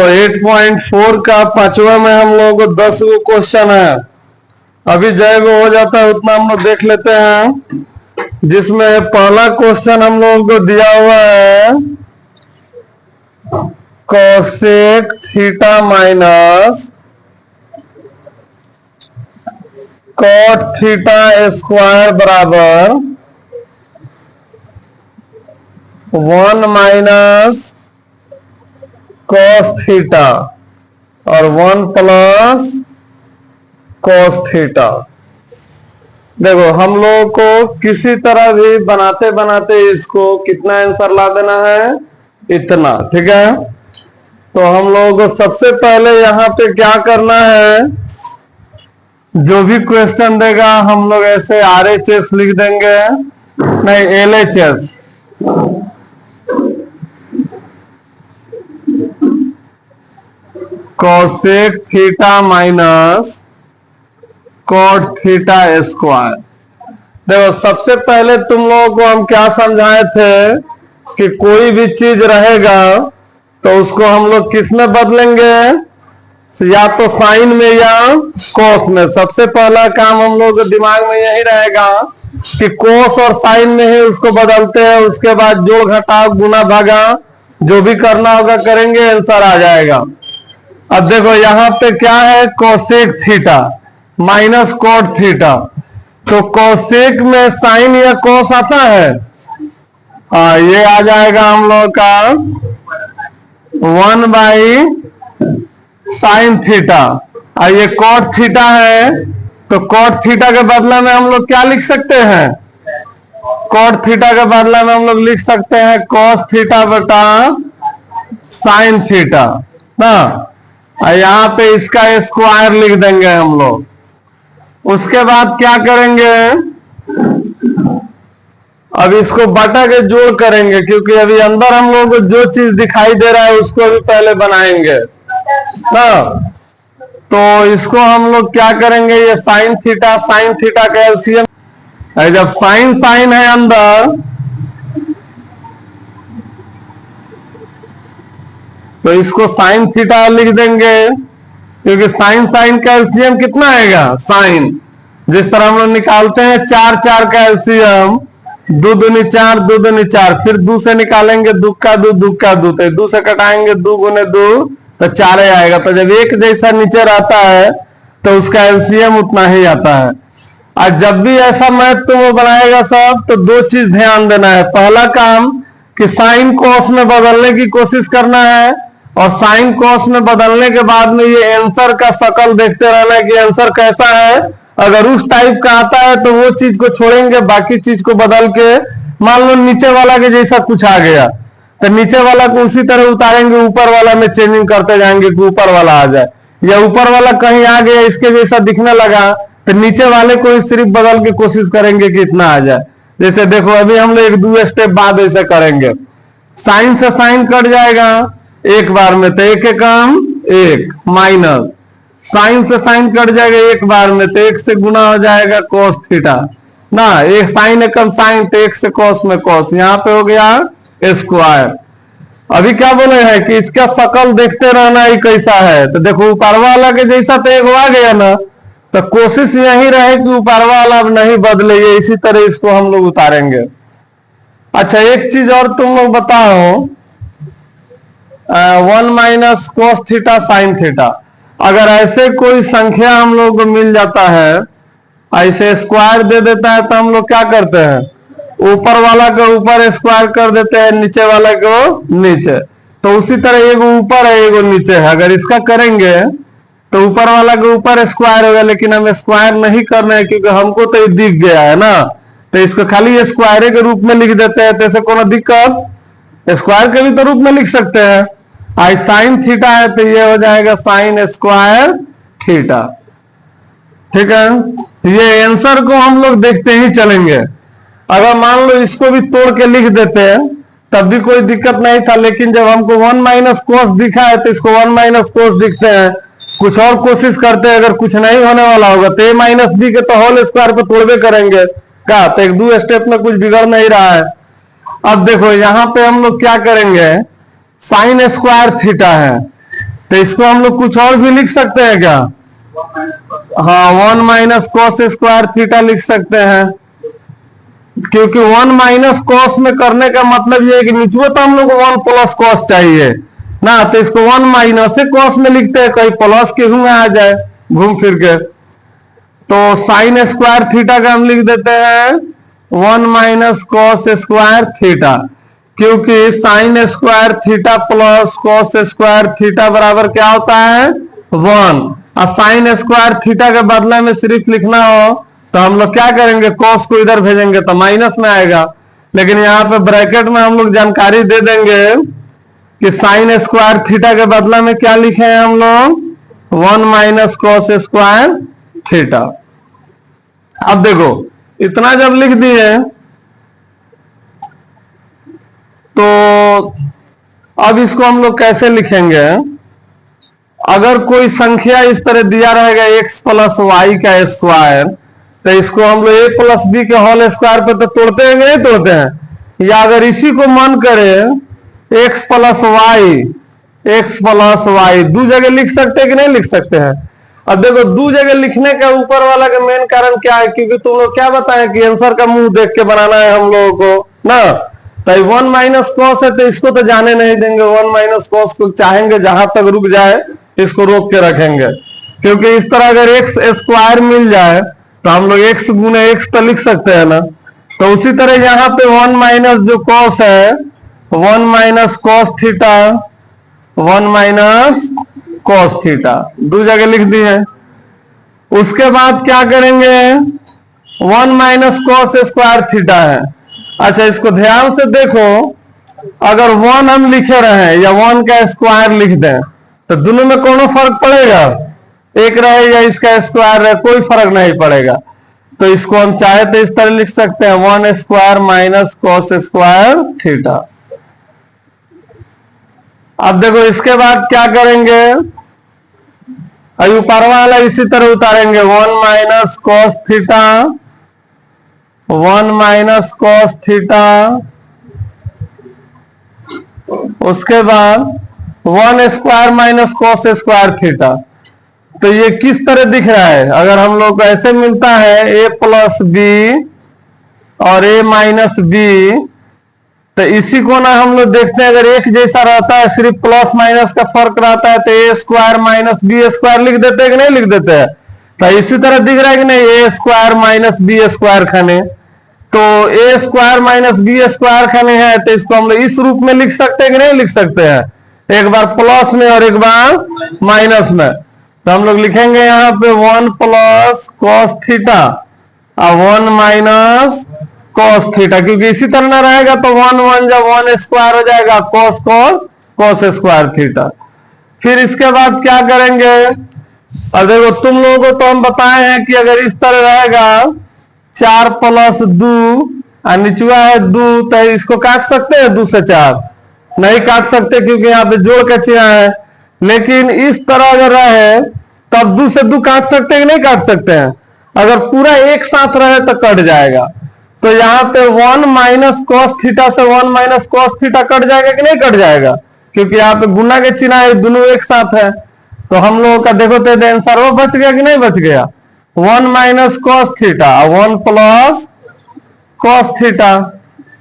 तो 8.4 का पांचवा में हम लोगों को 10 गो क्वेश्चन है। अभी जय गो हो जाता है उतना हम लोग देख लेते हैं, जिसमें पहला क्वेश्चन हम लोगों को दिया हुआ है cosec theta minus cot theta square बराबर 1 माइनस कॉस थीटा और 1 प्लस कॉस थीटा। देखो हम लोगों को किसी तरह भी बनाते बनाते इसको कितना आंसर ला देना है, इतना। ठीक है, तो हम लोगों को सबसे पहले यहाँ पे क्या करना है, जो भी क्वेश्चन देगा हम लोग ऐसे RHS लिख देंगे, नहीं LHS। Cosec theta minus cot theta square. देखो सबसे पहले तुम लोगों को हम क्या समझाए थे कि कोई भी चीज रहेगा तो उसको हम लोग किस में बदलेंगे, या तो साइन में या कोस में। सबसे पहला काम हम लोग के दिमाग में यही रहेगा कि कोस और साइन में ही उसको बदलते हैं, उसके बाद जोड़ घटाव गुना भागा जो भी करना होगा करेंगे, आंसर आ जाएगा। अब देखो यहाँ पे क्या है, cosec theta minus cot theta. तो कोसेक में साइन या कोस आता है, हाँ ये आ जाएगा हम लोग का 1 बाई साइन थीटा। और ये कॉट थीटा है, तो कॉट थीटा के बदले में हम लोग क्या लिख सकते हैं, कॉट थीटा के बदले में हम लोग लिख सकते हैं कॉस थीटा बटा साइन थीटा ना। और यहाँ पे इसका स्क्वायर लिख देंगे हम लोग। उसके बाद क्या करेंगे, अब इसको बटा के जोड़ करेंगे, क्योंकि अभी अंदर हम लोग को जो चीज दिखाई दे रहा है उसको भी पहले बनाएंगे ना। तो इसको हम लोग क्या करेंगे, ये साइन थीटा का एलसीएम, जब साइन है अंदर तो इसको साइन थीटा लिख देंगे, क्योंकि साइन का एलसीएम कितना आएगा, साइन। जिस तरह हम लोग निकालते हैं 4 का एलसीएम, 2 दूनी 4, 2 दूनी 4, फिर 2 से निकालेंगे 2 का 2, 2 से कटाएंगे 2 गुने 2 तो 4 आएगा। तो जब एक जैसा नीचे रहता है तो उसका एलसीएम उतना ही आता है। और जब भी ऐसा मैथ तुम बनाएगा सब, तो 2 चीज ध्यान देना है। पहला काम कि साइन कोस में बदलने की कोशिश करना है, और साइन कोस में बदलने के बाद में ये आंसर का शकल देखते रहना है कि आंसर कैसा है। अगर उस टाइप का आता है तो वो चीज को छोड़ेंगे, बाकी चीज को बदल के, मान लो नीचे वाला के जैसा कुछ आ गया तो नीचे वाला को उसी तरह उतारेंगे, ऊपर वाला में चेंजिंग करते जाएंगे कि ऊपर वाला आ जाए, या ऊपर वाला कहीं आ गया इसके जैसा दिखने लगा तो नीचे वाले को ही सिर्फ बदल के कोशिश करेंगे कि इतना आ जाए। जैसे देखो अभी हम लोग 1-2 स्टेप बाद ऐसे करेंगे, साइन से साइन कट जाएगा एक बार में, तो एक काम 1 माइनस, साइन से साइन कट जाएगा एक बार में, तो 1 से गुना हो जाएगा कॉस थीटा ना। एक साइन एकम साइन, तो 1 से कॉस में कॉस, यहाँ पे हो गया स्क्वायर। अभी क्या बोले हैं कि इसका शकल देखते रहना ही कैसा है। तो देखो ऊपर वाला के जैसा तो एक आ गया ना, तो कोशिश यही रहे कि ऊपर वाला अब नहीं बदले, ये इसी तरह इसको हम लोग उतारेंगे। अच्छा एक चीज और तुम लोग बताओ, 1 minus cos theta sine theta, अगर ऐसे कोई संख्या हम लोग को मिल जाता है, ऐसे स्क्वायर दे देता है, तो हम लोग क्या करते हैं, ऊपर वाला को ऊपर स्क्वायर कर देते हैं, नीचे वाला को नीचे। तो उसी तरह एगो ऊपर है एगो नीचे है, अगर इसका करेंगे तो ऊपर वाला के ऊपर स्क्वायर होगा, लेकिन हम स्क्वायर नहीं कर रहे हैं क्योंकि हमको तो ये दिख गया है ना, तो इसको खाली स्क्वायर के रूप में लिख देते हैं। तो ऐसे कोनो दिक्कत, स्क्वायर के भी तो रूप में लिख सकते हैं। आई साइन थीटा है तो ये हो जाएगा साइन स्क्वायर थीटा। ठीक है, ये आंसर को हम लोग देखते ही चलेंगे। अगर मान लो इसको भी तोड़ के लिख देते हैं तब भी कोई दिक्कत नहीं था, लेकिन जब हमको 1 माइनस कोस दिखा है तो इसको 1 माइनस कोस दिखते हैं। कुछ और कोशिश करते हैं, अगर कुछ नहीं होने वाला होगा तो a माइनस बी के तो होल स्क्वायर पे तोड़वे करेंगे क्या, तो 1-2 स्टेप में कुछ बिगड़ नहीं रहा है। अब देखो यहाँ पे हम लोग क्या करेंगे, साइन स्क्वायर थीटा है तो इसको हम लोग कुछ और भी लिख सकते हैं क्या? हाँ, 1 माइनस कॉस स्क्वायर थीटा लिख सकते हैं, क्योंकि 1 माइनस कॉस में करने का मतलब ये है कि नीचे तो हम लोग को 1 प्लस कॉस चाहिए ना, तो इसको 1 माइनस से कॉस में लिखते हैं, कहीं प्लस के में आ जाए घूम फिर के। तो साइन स्क्वायर थीटा का हम लिख देते हैं 1 माइनस कॉस स्क्वायर थीटा, क्योंकि sign square theta plus cos square theta बराबर क्या होता है? 1। और साइन स्क्वायर थीटा के बदले में सिर्फ लिखना हो तो हम लोग क्या करेंगे, कॉस को इधर भेजेंगे तो माइनस में आएगा, लेकिन यहाँ पे ब्रैकेट में हम लोग जानकारी दे देंगे कि साइन स्क्वायर थीटा के बदले में क्या लिखे हैं हम लोग? 1 माइनस कॉस स्क्वायर थीटा। अब देखो, इतना जब लिख दिए तो अब इसको हम लोग कैसे लिखेंगे? अगर कोई संख्या इस तरह दिया रहेगा x प्लस वाई का स्क्वायर, तो इसको हम लोग a प्लस बी के होल स्क्वायर पे तो तोड़ते हैं कि नहीं तोड़ते हैं? या अगर इसी को मन करे x प्लस वाई दो जगह लिख सकते हैं कि नहीं लिख सकते हैं? अब देखो, दो जगह लिखने का ऊपर वाला का मेन कारण क्या है, क्योंकि तुम लोग क्या बताए कि आंसर का मुंह देख के बनाना है हम लोगों को ना। तो 1 माइनस कॉस है तो इसको तो जाने नहीं देंगे, 1 माइनस कॉस को चाहेंगे जहां तक रुक जाए इसको रोक के रखेंगे, क्योंकि इस तरह अगर एक्स स्क्वायर मिल जाए तो हम लोग x गुने x तो लिख सकते हैं ना। तो उसी तरह यहाँ पे 1 माइनस जो कॉस है, 1 minus cos theta, 1 minus cos theta दो जगह लिख दी है। उसके बाद क्या करेंगे, 1 माइनस कॉस स्क्वायर थीटा है। अच्छा, इसको ध्यान से देखो, अगर 1 हम लिखे रहे या 1 का स्क्वायर लिख दें तो दोनों में कौन फर्क पड़ेगा? एक रहे या इसका स्क्वायर रहे, कोई फर्क नहीं पड़ेगा। तो इसको हम चाहे तो इस तरह लिख सकते हैं 1 square minus cos square theta. अब देखो, इसके बाद क्या करेंगे, अभी ऊपर वाला इसी तरह उतारेंगे 1 minus cos theta, 1 minus cos theta, उसके बाद 1 square minus cos square theta. तो ये किस तरह दिख रहा है? अगर हम लोग को ऐसे मिलता है a प्लस बी और a माइनस बी, तो इसी को ना हम लोग देखते हैं, अगर एक जैसा रहता है, सिर्फ प्लस माइनस का फर्क रहता है, तो a square minus B square लिख देते हैं कि नहीं लिख देते हैं? तो इसी तरह दिख रहा है कि नहीं, a square minus B square खाने, तो a square minus B square खाने है, तो इसको हम लोग इस रूप में लिख सकते हैं कि नहीं लिख सकते हैं? एक बार प्लस में और एक बार माइनस में। तो हम लोग लिखेंगे यहाँ पे 1 प्लस कॉस थीटा और 1 माइनस कॉस थीटा, क्योंकि इसी तरह ना रहेगा तो 1 1 जब 1 स्क्वायर हो जाएगा, कॉस कॉस स्क्वायर थीटा। फिर इसके बाद क्या करेंगे, और देखो तुम लोगों को तो हम बताए हैं कि अगर इस तरह रहेगा 4 प्लस 2 और निचुआ है 2, तो इसको काट सकते हैं 2 से 4? नहीं काट सकते, क्योंकि यहाँ पे जोड़ का चिन्ह है। लेकिन इस तरह अगर रहे तब 2 से 2 काट सकते हैं कि नहीं काट सकते हैं? अगर पूरा एक साथ रहे तो कट जाएगा। तो यहाँ पे 1 माइनस कॉस थीटा से 1 माइनस कॉस थीटा कट जाएगा कि नहीं कट जाएगा? क्योंकि यहाँ पे गुना के चिन्ह है, दोनों एक साथ है। तो हम लोगों का देखो तो आंसर वो बच गया कि नहीं बच गया? 1 माइनस कॉस थीटा और 1 प्लस कॉस थीटा।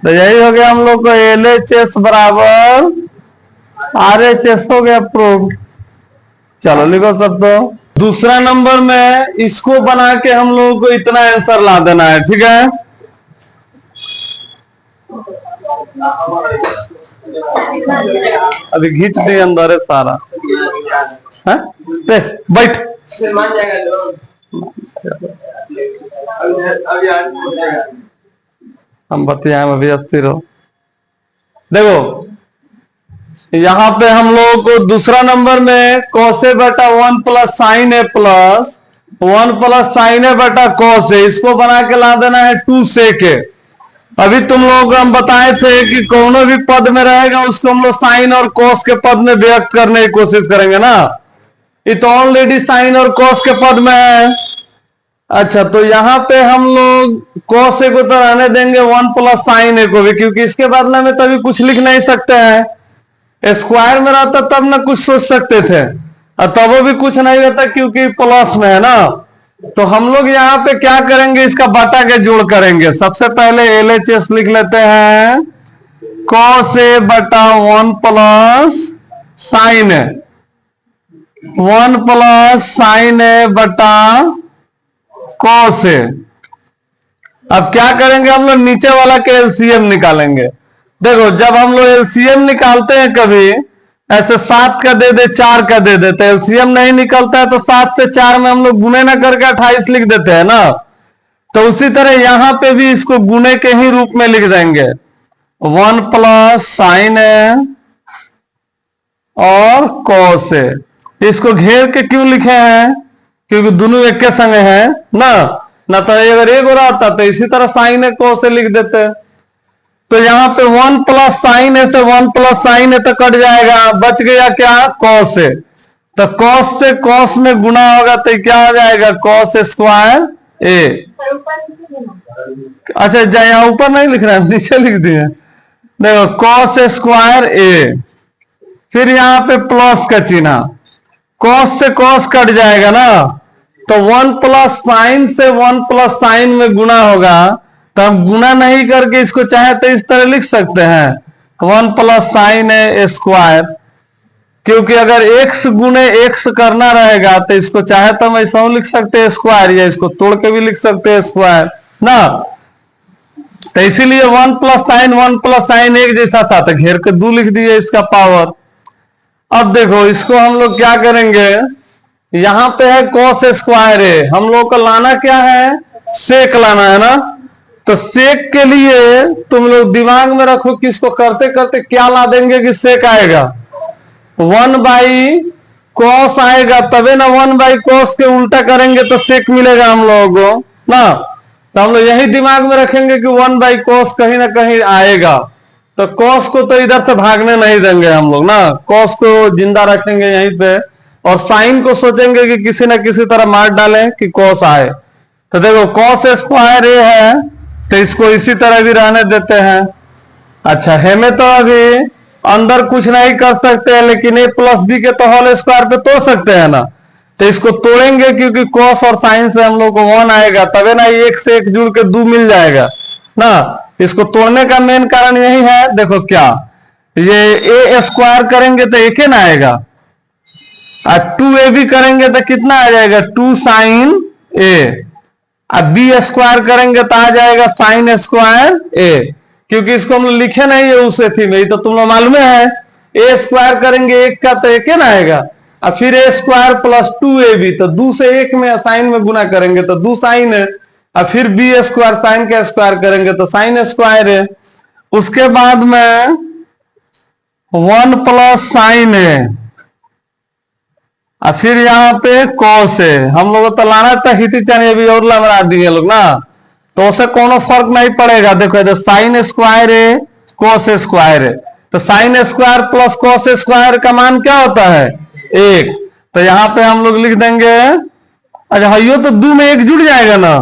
तो यही हो गया हम लोग को LHS बराबर RHS हो गया प्रूव। चलो लिखो सब। तो दूसरा नंबर में इसको बना के हम लोगों को इतना आंसर ला देना है, ठीक है? अभी खींच दिए अंदर है सारा है? बैठ हम बतियाए अभी अस्थिर हो। देखो यहां पे हम लोगों को दूसरा नंबर में कॉस ए बटा 1 प्लस साइन ए प्लस 1 प्लस साइन ए बटा कॉस ए, इसको बना के ला देना है 2 सेक ए। अभी तुम लोगों को हम बताए थे कि कोनो भी पद में रहेगा उसको हम लोग साइन और कॉस के पद में व्यक्त करने की कोशिश करेंगे ना। ये तो ऑलरेडी साइन और कॉस के पद में है। अच्छा, तो यहाँ पे हम लोग कॉस ए को तो रहने देंगे 1 प्लस साइन ए को भी, क्योंकि इसके बदले में तो अभी कुछ लिख नहीं सकते हैं। स्क्वायर में रहता तब ना कुछ सोच सकते थे, और तब वो भी कुछ नहीं रहता क्योंकि प्लस में है ना। तो हम लोग यहाँ पे क्या करेंगे, इसका बटा के जोड़ करेंगे। सबसे पहले LHS लिख लेते हैं, cos A बटा 1 plus sign A, 1 plus sign A बटा cos A। अब क्या करेंगे हम लोग, नीचे वाला के एलसीएम निकालेंगे। देखो जब हम लोग एलसीएम निकालते हैं कभी ऐसे 7 का दे दे 4 का दे दे, तो एलसीएम नहीं निकलता है तो 7 से 4 में हम लोग गुणे ना करके 28 लिख देते हैं ना। तो उसी तरह यहां पे भी इसको गुणे के ही रूप में लिख देंगे, 1 प्लस साइन A और cos A। इसको घेर के क्यों लिखे हैं, क्योंकि दोनों एक के संग है ना तो अगर एक हो रहा था तो इसी तरह साइन A cos A लिख देते हैं। तो यहाँ पे 1 प्लस साइन A से 1 प्लस साइन A तो कट जाएगा, बच गया क्या, cos A। तो cos से cos में गुना होगा तो क्या हो जाएगा, cos स्क्वायर A। अच्छा यहाँ ऊपर नहीं लिख रहा है, नीचे लिख दिए। देखो cos स्क्वायर A, फिर यहाँ पे प्लस का चिन्ह, cos से cos कट जाएगा ना, तो 1 प्लस साइन से 1 प्लस साइन में गुना होगा। तो हम गुना नहीं करके इसको चाहे तो इस तरह लिख सकते हैं, 1 प्लस साइन A स्क्वायर, क्योंकि अगर x गुने x करना रहेगा तो इसको चाहे तो हम ऐसा लिख सकते हैं स्क्वायर, या इसको तोड़ के भी लिख सकते हैं स्क्वायर ना। तो इसीलिए 1 प्लस साइन एक जैसा था तो घेर के 2 लिख दिए इसका पावर। अब देखो इसको हम लोग क्या करेंगे, यहां पे है cos स्क्वायर A, हम लोग को लाना क्या है, सेक लाना है ना। तो सेक के लिए तुम लोग दिमाग में रखो कि इसको करते करते क्या ला देंगे कि सेक आएगा, 1 बाई कॉस आएगा, तबे ना 1 बाई कॉस के उल्टा करेंगे तो सेक मिलेगा हम लोगों को ना। तो हम लोग यही दिमाग में रखेंगे कि 1 बाई कॉस कहीं ना कहीं आएगा, तो कॉस को तो इधर से भागने नहीं देंगे हम लोग ना, कॉस को जिंदा रखेंगे यहीं पे, और साइन को सोचेंगे कि किसी ना किसी तरह मार डालें कि कॉस आए। तो देखो कॉस स्क्वायर A है तो इसको इसी तरह भी रहने देते हैं। अच्छा हमें तो अभी अंदर कुछ नहीं कर सकते हैं, लेकिन A प्लस B के तो होल स्क्वायर पे तोड़ सकते हैं ना। तो इसको तोड़ेंगे क्योंकि कॉस और साइन से हम लोग को 1 आएगा, तबे ना 1 से 1 जुड़ के 2 मिल जाएगा ना। इसको तोड़ने का मेन कारण यही है, देखो क्या ये A स्क्वायर करेंगे तो 1 ना आएगा, और 2A भी करेंगे तो कितना आ जाएगा, 2 साइन A। अब B स्क्वायर करेंगे तो आ जाएगा साइन स्क्वायर A, क्योंकि इसको हम लिखे नहीं है उस थी में, तो तुम लोग मालूम है A स्क्वायर करेंगे 1 का तो 1 ना आएगा, और फिर A स्क्वायर प्लस 2AB, तो 2 से 1 में साइन में गुना करेंगे तो 2 साइन है, और फिर B स्क्वायर साइन का स्क्वायर करेंगे तो साइन स्क्वायर है। उसके बाद में 1 प्लस साइन है, और फिर यहाँ पे कॉस है। हम लोग तो लाना था हिती चाहिए, अभी और लगा दिए लोग ना, तो उसे कोनो फर्क नहीं पड़ेगा। देखो इधर साइन स्क्वायर है कॉस स्क्वायर है, तो sine square plus cos square का मान क्या होता है, 1। तो यहाँ पे हम लोग लिख देंगे, अच्छा यो तो 2 में 1 जुड़ जाएगा ना,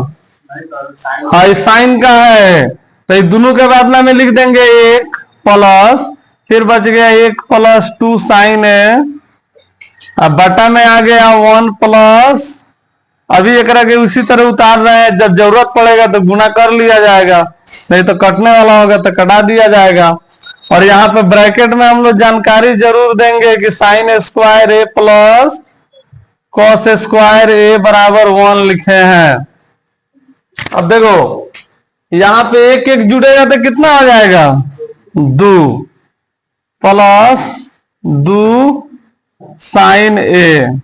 हाँ साइन का है, तो ये दोनों के बदला में लिख देंगे 1 प्लस, फिर बच गया 1 प्लस 2 साइन है, अब बटा में आ गया 1 प्लस, अभी एक के उसी तरह उतार रहे हैं, जब जरूरत पड़ेगा तो गुना कर लिया जाएगा, नहीं तो कटने वाला होगा तो कटा दिया जाएगा। और यहाँ पे ब्रैकेट में हम लोग जानकारी जरूर देंगे कि sine square A plus cos square A बराबर 1 लिखे हैं। अब देखो यहाँ पे 1 1 जुड़ेगा तो कितना आ जाएगा, 2 प्लस 2 साइन A,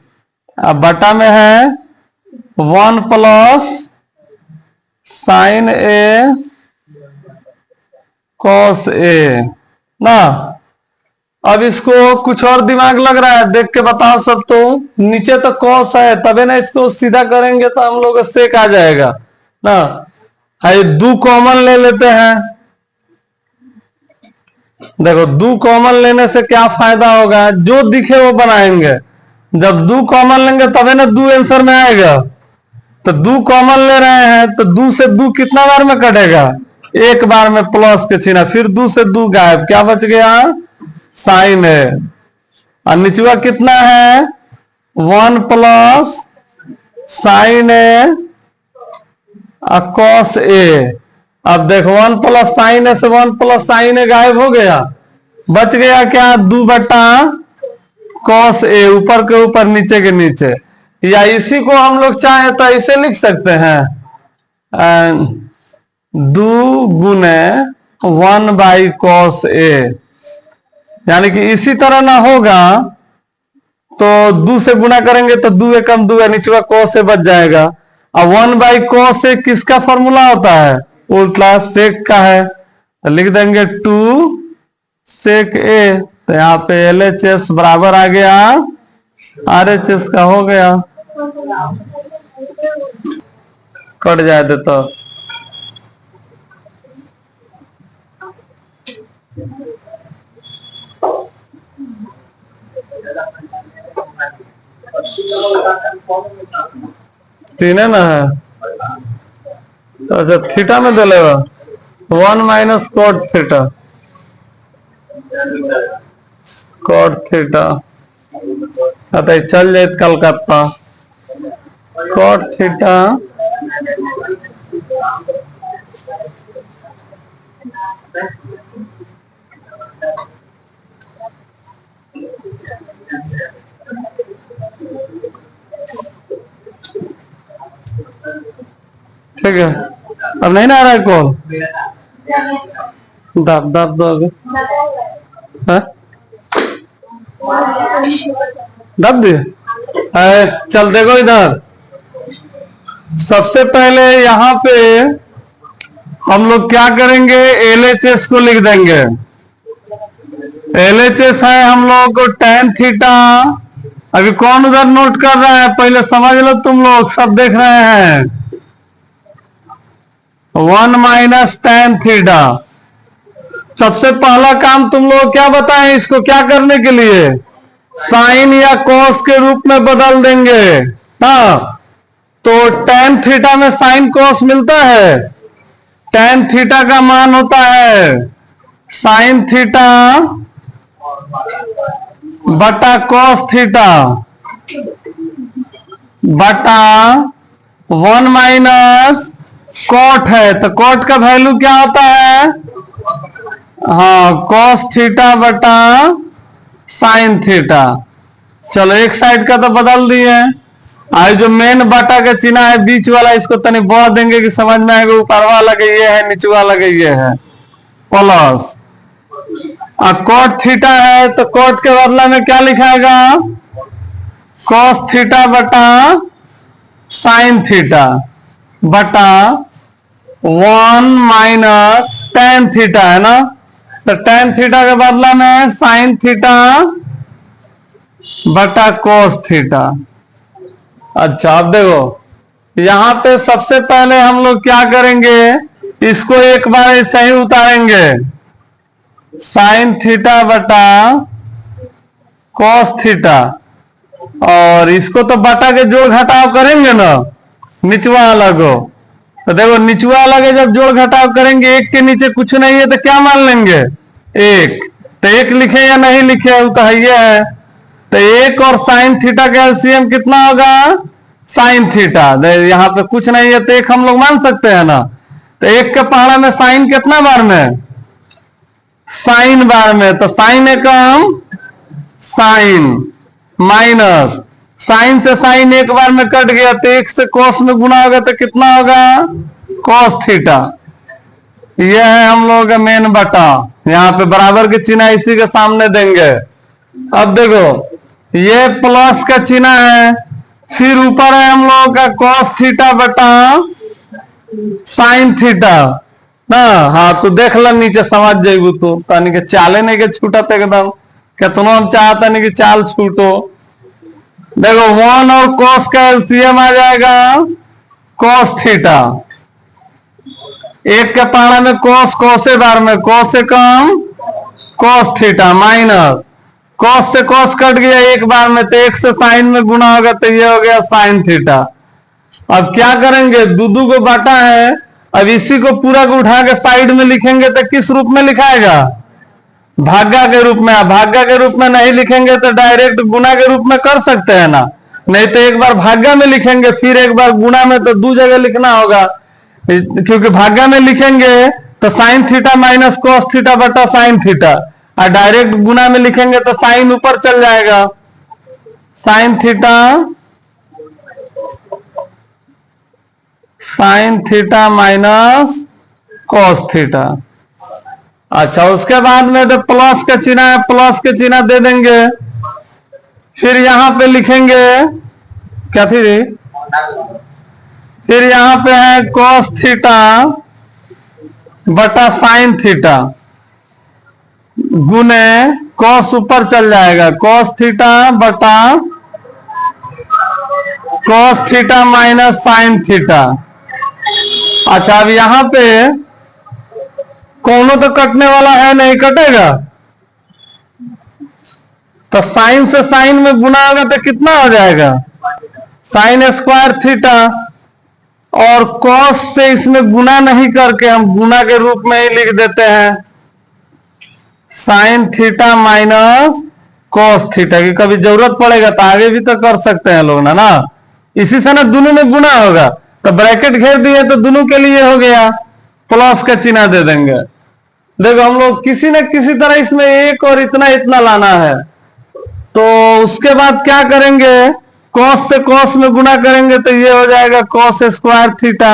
अब बटा में है 1 plus sign A cos A ना। अब इसको कुछ और दिमाग लग रहा है, देख के बताओ सब। तो नीचे तो कॉस है, तबे ना इसको सीधा करेंगे तो हम लोग सेक आ जाएगा ना। है 2 कॉमन ले लेते हैं, देखो 2 कॉमन लेने से क्या फायदा होगा, जो दिखे वो बनाएंगे। जब 2 कॉमन लेंगे तबे ना 2 आंसर में आएगा। तो 2 कॉमन ले रहे हैं तो 2 से 2 कितना बार में कटेगा, 1 बार में प्लस के चिन्ह, फिर 2 से 2 गायब, क्या बच गया साइन ए, और निचवा कितना है 1 plus sign A cos A. अब देखो 1 प्लस साइन ए से 1 प्लस साइन ए गायब हो गया, बच गया क्या 2 बटा कॉस ए, ऊपर के ऊपर नीचे के नीचे। या इसी को हम लोग चाहे तो ऐसे लिख सकते हैं 2 गुने 1 बाई कॉस ए, यानी कि इसी तरह ना होगा तो 2 से गुना करेंगे तो 2 एकम 2 नीचे कॉस ए बच जाएगा। अब 1 बाई कॉस ए किसका फॉर्मूला होता है, उल्टा सेक का है, तो लिख देंगे 2 सेक ए। तो यहाँ पे LHS बराबर आ गया RHS का हो गया, कट जाए दे तो तीन है ना है, तो अच्छा थीटा में दे लेगा 1 minus cot theta, cot theta अतः चल जाए कलकत्ता, कॉट थीटा ठीक है। अब नहीं ना आ रहा है कॉल, दब दब दो अभी दब दिए। चल देखो इधर, सबसे पहले यहाँ पे हम लोग क्या करेंगे, LHS को लिख देंगे। LHS है हम लोग को tan थीटा। अभी कौन उधर नोट कर रहा है, पहले समझ लो तुम लोग, सब देख रहे हैं। 1 माइनस tan थीटा। सबसे पहला काम तुम लोग क्या बताएं, इसको क्या करने के लिए साइन या कॉस के रूप में बदल देंगे। हाँ, तो tan थीटा में साइन कॉस मिलता है, tan थीटा का मान होता है साइन थीटा बटा कॉस थीटा बटा 1 माइनस कॉट है, तो कॉट का वैल्यू क्या होता है, हाँ कॉस थीटा बटा साइन थीटा। चलो एक साइड का तो बदल दिए, आज जो मेन बटा का चिन्ह है बीच वाला, इसको तनी बढ़ देंगे कि समझ में आएगा, ऊपर वाला का ये है नीचे वाला का ये है प्लस। अब कॉट थीटा है तो कॉट के बदला में क्या लिखाएगा, कॉस थीटा बटा साइन थीटा बटा 1 माइनस tan थीटा है ना, तो tan थीटा के बदला में साइन थीटा बटा cos थीटा। अच्छा अब देखो यहां पे सबसे पहले हम लोग क्या करेंगे, इसको एक बार ऐसे ही उतारेंगे, साइन थीटा बटा cos थीटा, और इसको तो बटा के जोड़ घटाव करेंगे ना निचवा अलग हो। तो देखो निचवा अलग है, जब जोड़ घटाव करेंगे एक के नीचे कुछ नहीं है तो क्या मान लेंगे एक, तो एक लिखे या नहीं लिखे वो तो ये है। तो एक और साइन थीटा का एलसीएम कितना होगा, साइन थीटा। यहाँ पे कुछ नहीं है तो एक हम लोग मान सकते हैं ना, तो एक के पहाड़ा में साइन कितना बार में, साइन बार में, तो साइन एकम साइन माइनस साइन से साइन एक बार में कट गया, तो एक से कॉस में गुना होगा तो कितना होगा कॉस थीटा। यह है हम लोगों का मेन बटा, यहाँ पे बराबर के चिन्ह इसी के सामने देंगे। अब देखो ये प्लस का चिन्ह है, फिर ऊपर है हम लोगों का कॉस थीटा बटा साइन थीटा ना। हाँ तो देख ल नीचे समझ जाएगू, तो तानी के चाले नहीं के छूटत एकदम, कितना हम चाहता नहीं कि चाल छूटो। देखो 1 और cos का एलसीएम आ जाएगा cos थीटा, एक के पहाड़ा में cos कोसे बार में, cos से कम cos थीटा माइनस cos से cos कट गया एक बार में, तो एक से साइन में गुना होगा तो ये हो गया साइन थीटा। अब क्या करेंगे, दूधू को बांटा है, अब इसी को पूरा को उठा के साइड में लिखेंगे तो किस रूप में लिखाएगा, भाग्य के रूप में, भाग्य के रूप में नहीं लिखेंगे तो डायरेक्ट गुना के रूप में कर सकते हैं ना, नहीं तो एक बार भाग्य में लिखेंगे फिर एक बार गुना में, तो दो जगह लिखना होगा, क्योंकि भाग्य में लिखेंगे तो sign theta minus cos theta बटा साइन थीटा, और डायरेक्ट गुना में लिखेंगे तो साइन ऊपर चल जाएगा, sign theta minus cos theta. अच्छा, उसके बाद में तो प्लस का चिन्ह है, प्लस के चिन्ह दे देंगे, फिर यहां पे लिखेंगे क्या थी, फिर यहां पे है कॉस थीटा बटा साइन थीटा गुने कॉस ऊपर चल जाएगा, कॉस थीटा बटा cos theta minus sine theta. अच्छा, अब यहां पे कौनों तो कटने वाला है नहीं, कटेगा तो साइन से साइन में गुना होगा तो कितना हो जाएगा, साइन स्क्वायर थीटा, और कॉस से इसमें गुना नहीं करके हम गुना के रूप में ही लिख देते हैं sign theta minus cos theta, की कभी जरूरत पड़ेगा तो आगे भी तो कर सकते हैं लोग ना, इसी से ना दोनों में गुना होगा, तो ब्रैकेट घेर दिए तो दोनों के लिए हो गया, प्लस का चिन्ह दे देंगे। देखो हम लोग किसी न किसी तरह इसमें एक और इतना इतना लाना है, तो उसके बाद क्या करेंगे, कॉस से कॉस में गुना करेंगे तो ये हो जाएगा कॉस स्क्वायर थीटा,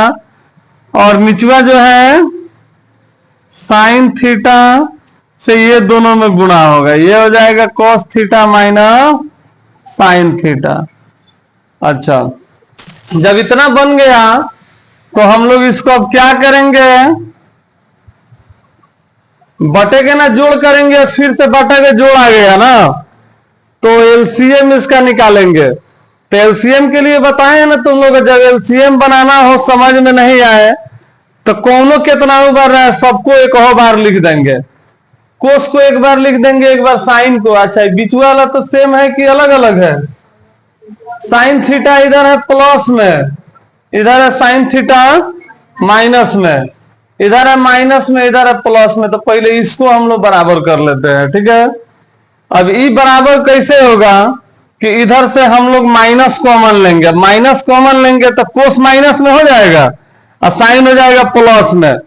और निचवा जो है साइन थीटा से ये दोनों में गुना होगा, ये हो जाएगा cos theta minus sine theta. अच्छा, जब इतना बन गया तो हम लोग इसको अब क्या करेंगे, बटे के ना जोड़ करेंगे, फिर से बटे के जोड़ आ गया ना, तो एलसीएम इसका निकालेंगे। तो एलसीएम के लिए बताए ना तुम लोग, जब एलसीएम बनाना हो समझ में नहीं आए तो कौनों कितना बार रहा है सबको एक और बार लिख देंगे, कोस को एक बार लिख देंगे, एक बार साइन को। अच्छा, बीच वाला तो सेम है कि अलग अलग है, साइन थीटा इधर है प्लस में, इधर है साइन थीटा माइनस में, इधर है माइनस में, इधर है प्लस में, तो पहले इसको हम लोग बराबर कर लेते हैं, ठीक है। अब ये बराबर कैसे होगा कि इधर से हम लोग माइनस कॉमन लेंगे, माइनस कॉमन लेंगे तो कोस माइनस में हो जाएगा और साइन हो जाएगा प्लस में,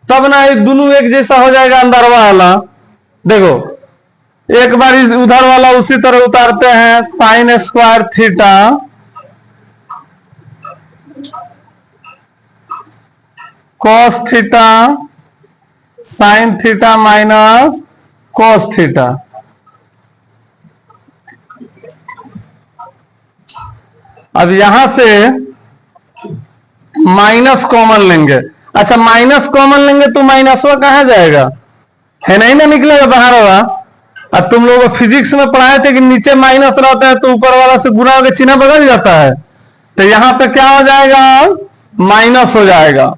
तब ना ये दोनों एक जैसा हो जाएगा अंदर वाला। देखो एक बार उधर वाला उसी तरह उतारते हैं, sign square theta cos theta sine theta minus cos theta. अब यहां से माइनस कॉमन लेंगे। अच्छा, माइनस कॉमन लेंगे तो माइनस कहां जाएगा, है नहीं ना निकलेगा बाहर होगा। अब तुम लोग फिजिक्स में पढ़ाए थे कि नीचे माइनस रहता है तो ऊपर वाला से गुना होकर चिन्ह बदल जाता है, तो यहां पे क्या हो जाएगा, माइनस हो जाएगा।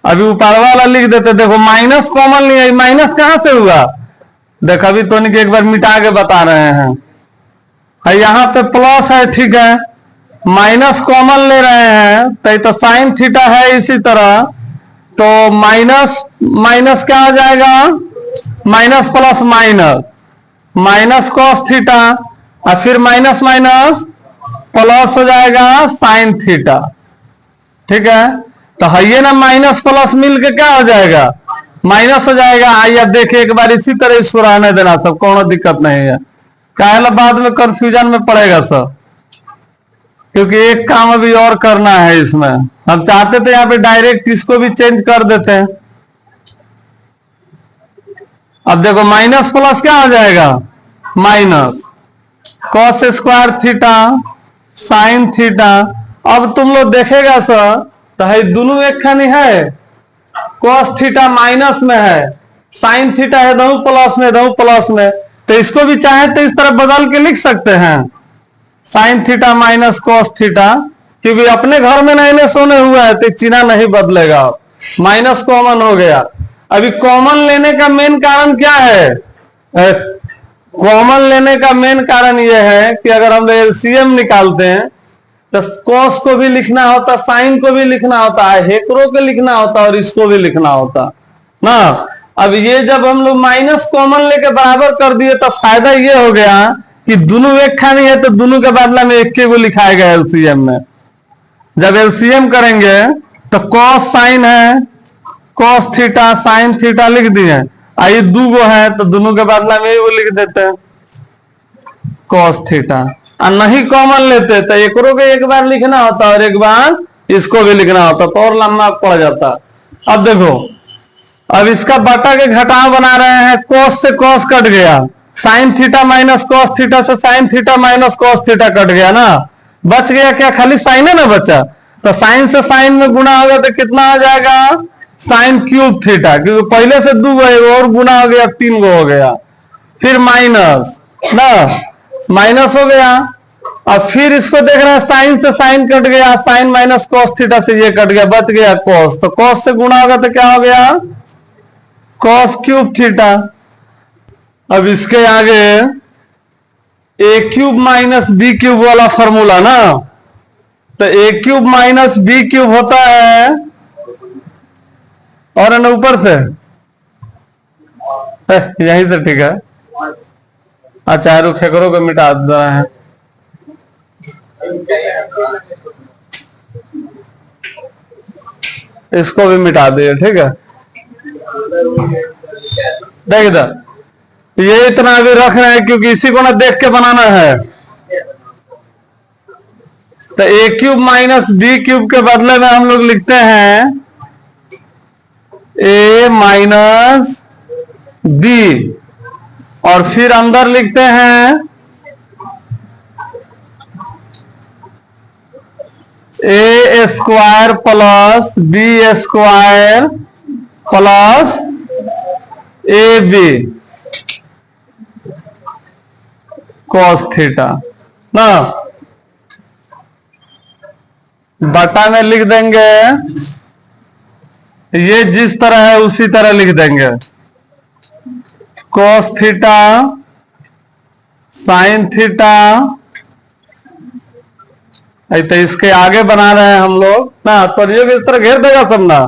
अभी ऊपर वाला लिख देते, देखो माइनस कॉमन लिया, माइनस कहां से हुआ, देखो अभी तो एक बार मिटा के बता रहे हैं। यहां पे प्लस है, ठीक है, माइनस कॉमन ले रहे हैं तो साइन थीटा है इसी तरह, तो माइनस माइनस क्या हो जाएगा, minus plus minus, minus cos theta, और फिर माइनस माइनस प्लस हो जाएगा साइन थीटा, ठीक है। तो है ये ना, माइनस प्लस मिलके क्या हो जाएगा, माइनस हो जाएगा। आइए अब देखिए एक बार इसी तरह इसको रहने देना, सब कोनो दिक्कत नहीं है, काहे बाद में कंफ्यूजन में पड़ेगा सब, क्योंकि एक काम अभी और करना है इसमें। हम चाहते थे यहाँ पे डायरेक्ट इसको भी चेंज कर देते हैं। अब देखो माइनस प्लस क्या हो जाएगा, minus cos square theta sine theta. अब तुम लोग देखेगा सर, तो है दोनों एक खानी है, कॉस थीटा माइनस में है, साइन थीटा है दो प्लस में, दो प्लस में, तो इसको भी चाहे तो इस तरह बदल के लिख सकते हैं, sign theta minus cos theta, क्योंकि अपने घर में नए सोने हुआ है तो चिन्ह नहीं बदलेगा, माइनस कॉमन हो गया। अभी कॉमन लेने का मेन कारण क्या है, कॉमन लेने का मेन कारण यह है कि अगर हम एलसीएम निकालते हैं तो कॉस को भी लिखना होता, साइन को भी लिखना होता है, हेकरो को लिखना होता और इसको भी लिखना होता ना। अब ये जब हम लोग माइनस कॉमन लेके बराबर कर दिए तो फायदा ये हो गया कि दोनों एक खानी है तो दोनों के बदला में एक के वो लिखाएगा एलसीएम में। जब एलसीएम करेंगे तो कॉस साइन है, कॉस थीटा साइन थीटा लिख दिए, आइए दो गो है तो दोनों के बदला में वो लिख देते हैं कॉस थीटा। और नहीं कॉमन लेते तो एक के एक बार लिखना होता और एक बार इसको भी लिखना होता तो और लंबा पड़ जाता। अब देखो, अब इसका बटा के घटाव बना रहे हैं, कॉस से कॉस कट गया, sine theta minus cos theta से sine theta minus cos theta cut गया ना, बच गया क्या, खाली साइन है ना बचा। तो साइन से साइन में गुना होगा तो कितना हो जाएगा, साइन क्यूब थीटा, क्योंकि पहले से दो गो और गुना हो गया, 3 गो हो गया, फिर माइनस ना, माइनस हो गया। अब फिर इसको देख रहे हैं, साइन से साइन कट गया, साइन माइनस कॉस थीटा से ये कट गया, बच गया कॉस, तो कॉस से गुना होगा तो क्या हो गया, कॉस क्यूब थीटा। अब इसके आगे ए क्यूब माइनस बी क्यूब वाला फॉर्मूला ना, तो ए क्यूब माइनस बी क्यूब होता है, और न ऊपर से यहीं से ठीक है। अच्छा रुखे करो को मिटा दे रहे हैं, इसको भी मिटा दिए, ठीक है। देख इधर, ये इतना भी रख रहे हैं क्योंकि इसी को ना देख के बनाना है। तो ए क्यूब माइनस बी क्यूब के बदले में हम लोग लिखते हैं ए माइनस बी, और फिर अंदर लिखते हैं A square plus B square plus A B cos theta ना, बटा में लिख देंगे, ये जिस तरह है उसी तरह लिख देंगे, कॉस थीटा साइन थीटा। तो इसके आगे बना रहे हैं हम लोग ना, तो ये इस तरह घेर देगा सब ना,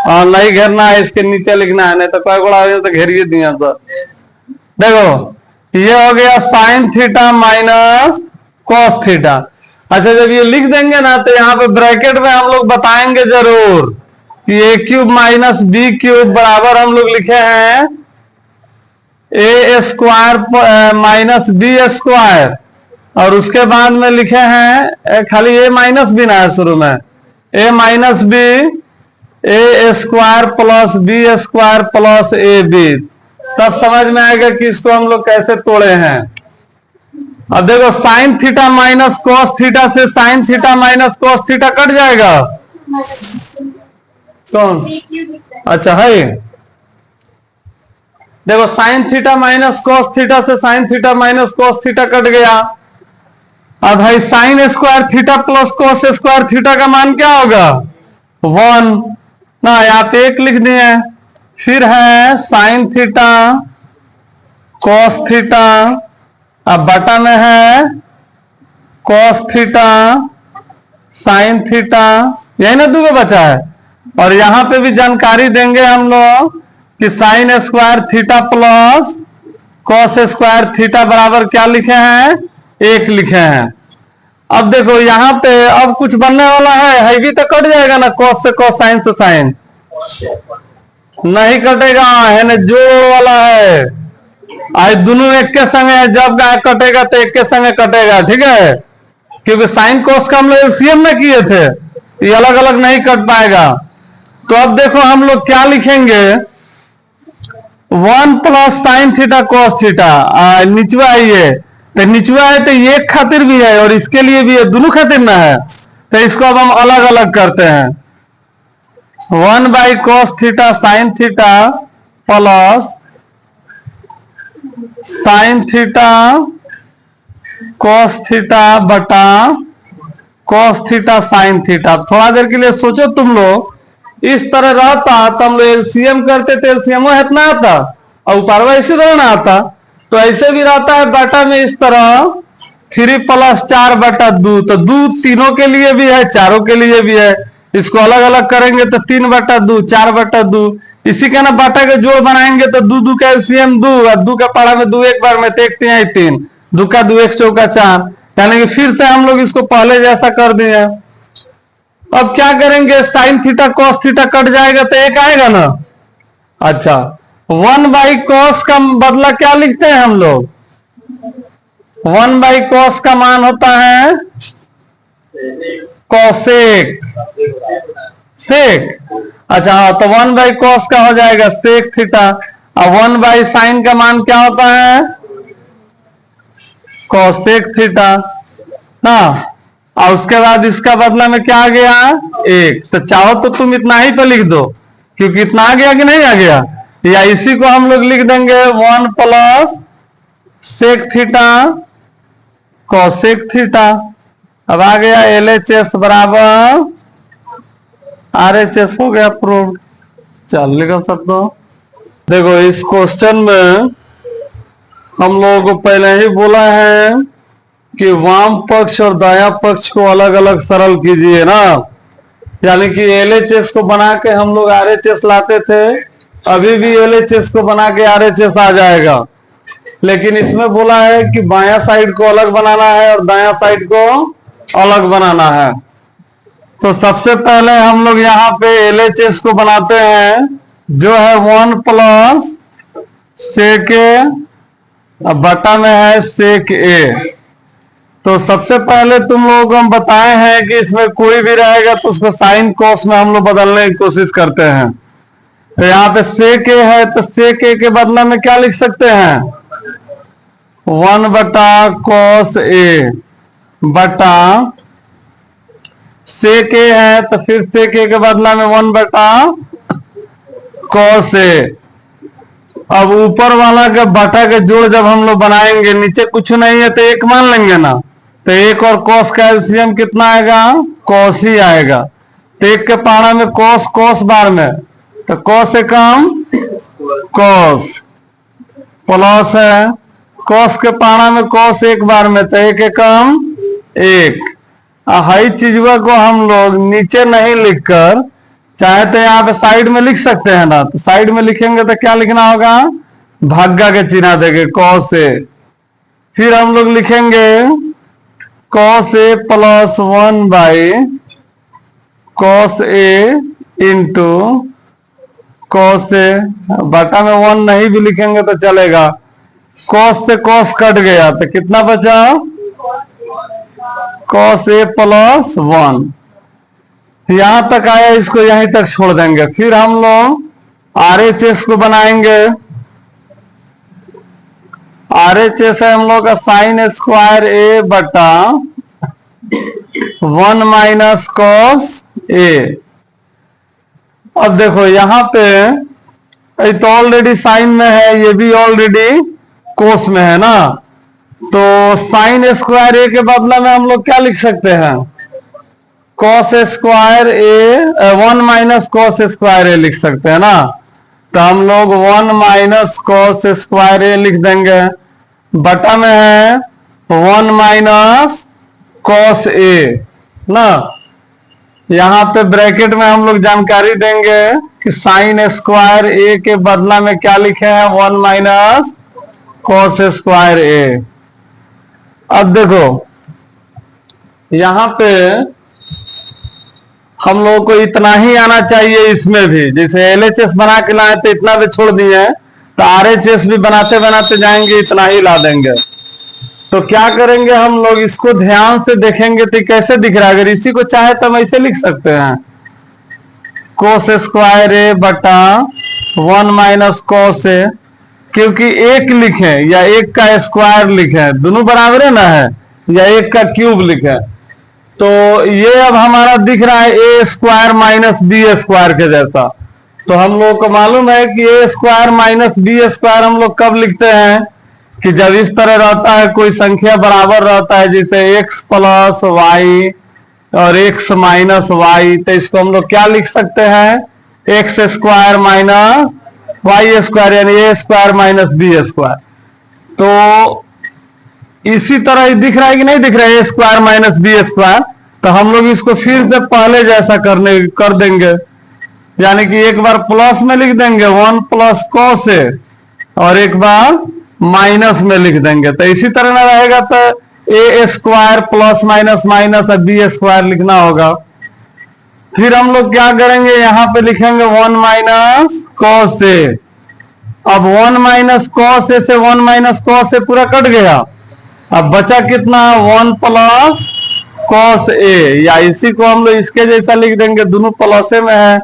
और नहीं घेरना है, इसके नीचे लिखना है, नहीं तो कोई बड़ा तो घेरिए दिया। तो देखो ये हो गया sine theta minus cos theta. अच्छा जब ये लिख देंगे ना तो यहाँ पे ब्रैकेट में हम लोग बताएंगे जरूर कि ए क्यूब माइनस बी क्यूब बराबर हम लोग लिखे हैं A square minus B square, और उसके बाद में लिखे हैं खाली ए माइनस बी ना है शुरू में, A minus B A square plus B square plus A B, तब समझ में आएगा कि इसको हम लोग कैसे तोड़े हैं। अब देखो sine theta minus cos theta से sine theta minus cos theta cut जाएगा, कौन, अच्छा है, देखो sine theta minus cos theta से sine theta minus cos theta cut गया। अब भाई sine square theta plus cos square theta का मान क्या होगा, 1 ना, यहाँ पे 1 लिख दिए। फिर है साइन थीटा कॉस थीटा, अब बटा में है कॉस थीटा साइन थीटा, यही ना दो बचा है। और यहां पे भी जानकारी देंगे हम लोग कि sign square theta plus cos square theta बराबर क्या लिखे हैं, 1 लिखे हैं। अब देखो यहाँ पे अब कुछ बनने वाला है भी तो कट जाएगा ना, कॉस से कॉस साइन से साइन नहीं कटेगा, है ना, जोड़ वाला है, आज दोनों एक के संग है, जब कटेगा तो एक के संग कटेगा, ठीक है, क्योंकि साइन कॉस का हम लोग एलसीएम में किए थे, ये अलग अलग नहीं कट पाएगा। तो अब देखो हम लोग क्या लिखेंगे, 1 plus sine theta cos theta, निचवा है ये, तो निचवा है तो ये खातिर भी है और इसके लिए भी है, दोनों खातिर ना है, तो इसको अब हम अलग अलग करते हैं, 1 by cos theta sine theta plus sine theta cos theta बटा कॉस थीटा साइन थीटा। थोड़ा देर के लिए सोचो तुम लोग, इस तरह रहता तो हम लोग एलसीएम करते थे, एलसीएम इतना आता और ऊपरवा इसी तरह आता, तो ऐसे भी रहता है बटा में इस तरह 3 प्लस 4 बटा 2, तो 2 तीनों के लिए भी है, चारों के लिए भी है, इसको अलग अलग करेंगे तो 3 बटा 2 4 बटा 2, इसी का ना बाटा के जोड़ बनाएंगे तो दू दू कैल्शियम दू, और दू का पढ़ा में दू एक बार में तो एक तिहाई तीन, दू का दू एक चौका चार, यानी कि फिर से हम लोग इसको पहले जैसा कर दिए। अब क्या करेंगे, sine theta cos theta cut जाएगा तो एक आएगा ना। अच्छा, 1/cos का बदला क्या लिखते हैं हम लोग, 1/cos का मान होता है कॉसेक सेक। अच्छा हाँ, तो 1/cos का हो जाएगा सेक थीटा, और 1/sin का मान क्या होता है कॉसेक थीटा ना। और उसके बाद इसका बदला में क्या आ गया एक, तो चाहो तो तुम इतना ही पे लिख दो, क्योंकि इतना आ गया कि नहीं आ गया, या इसी को हम लोग लिख देंगे 1 + सेक थीटा कॉसेक थीटा। अब आ गया LHS बराबर RHS हो गया प्रूव। चल लिखो सब तो। देखो इस क्वेश्चन में हम लोगों को पहले ही बोला है कि वाम पक्ष और दाया पक्ष को अलग अलग सरल कीजिए ना, यानी कि LHS को बना के हम लोग RHS लाते थे, अभी भी LHS को बना के RHS आ जाएगा, लेकिन इसमें बोला है कि बायां साइड को अलग बनाना है और दायां साइड को अलग बनाना है। तो सबसे पहले हम लोग यहाँ पे LHS को बनाते हैं, जो है 1 + सेक ए, बटा में है सेक ए। तो सबसे पहले तुम लोगों को हम बताए हैं कि इसमें कोई भी रहेगा तो उसको साइन कॉस में हम लोग बदलने की कोशिश करते हैं। तो यहाँ पे सेक ए है, तो सेक ए के बदला में क्या लिख सकते हैं 1/cos ए बटा सेक ए है, तो फिर सेक ए के बदला में 1/cos ए। अब ऊपर वाला के बटा के जोड़ जब हम लोग बनाएंगे, नीचे कुछ नहीं है तो एक मान लेंगे ना, तो एक और कॉस का एलसीएम कितना आएगा कॉस ही आएगा। तो एक के पारा में कॉस, कॉस बार में तो कॉस से कम कॉस प्लस है, कॉस के पारा में कॉस एक बार में तो एक कम एक। हाई चीजवा को हम लोग नीचे नहीं लिखकर चाहे तो यहाँ पे साइड में लिख सकते हैं ना, तो साइड में लिखेंगे तो क्या लिखना होगा भाग्य के चिन्ह देंगे कॉस ए, फिर हम लोग लिखेंगे cos A + 1/cos A into cos A, बटा में 1 नहीं भी लिखेंगे तो चलेगा, cos से cos कट गया तो कितना बचा cos A + 1। यहां तक आया, इसको यहीं तक छोड़ देंगे। फिर हम लोग RHS को बनाएंगे। RHS है हम लोग का sin स्क्वायर A बटा 1 - cos A। अब देखो यहां पे ये तो ऑलरेडी साइन में है, ये भी ऑलरेडी कोस में है ना, तो sin स्क्वायर A के बदला में हम लोग क्या लिख सकते हैं cos square A 1 - cos square A लिख सकते हैं ना। तो हम लोग 1 - cos स्क्वायर A लिख देंगे, बटा में है 1 - cos A ना। यहां पे ब्रैकेट में हम लोग जानकारी देंगे कि sin स्क्वायर A के बदला में क्या लिखे हैं 1 - cos स्क्वायर A। अब देखो यहां पे हम लोगों को इतना ही आना चाहिए, इसमें भी जैसे LHS बना के लाए तो इतना भी छोड़ दिए, तो RHS भी बनाते बनाते जाएंगे, इतना ही ला देंगे। तो क्या करेंगे हम लोग इसको ध्यान से देखेंगे तो कैसे दिख रहा है, अगर इसी को चाहे तो हम ऐसे लिख सकते हैं cos स्क्वायर A बटा 1 - cos A, क्योंकि एक लिखे या एक का स्क्वायर लिखे दोनों बराबर है ना है, या एक का क्यूब लिखे, तो ये अब हमारा दिख रहा है A स्क्वायर - B स्क्वायर के जैसा। तो हम लोग को मालूम है कि A स्क्वायर - B स्क्वायर हम लोग कब लिखते हैं कि जब इस तरह रहता है, कोई संख्या बराबर रहता है, जैसे x + y और x - y, तो इसको हम लोग क्या लिख सकते हैं x स्क्वायर - y स्क्वायर, यानी A स्क्वायर - B स्क्वायर। तो इसी तरह दिख रहा है कि नहीं दिख रहा है A स्क्वायर - B स्क्वायर, तो हम लोग इसको फिर से पहले जैसा कर देंगे, यानी कि एक बार प्लस में लिख देंगे 1 प्लस कॉस ए, और एक बार माइनस में लिख देंगे। तो इसी तरह ना रहेगा तो A square plus minus minus और बी स्क्वायर लिखना होगा। फिर हम लोग क्या करेंगे, यहां पे लिखेंगे 1 माइनस कॉस ए। अब 1 माइनस कॉस ए से 1 माइनस कॉस ए पूरा कट गया। अब बचा कितना, 1 प्लस कॉस ए, या इसी को हम लोग इसके जैसा लिख देंगे, दोनों प्लस में है,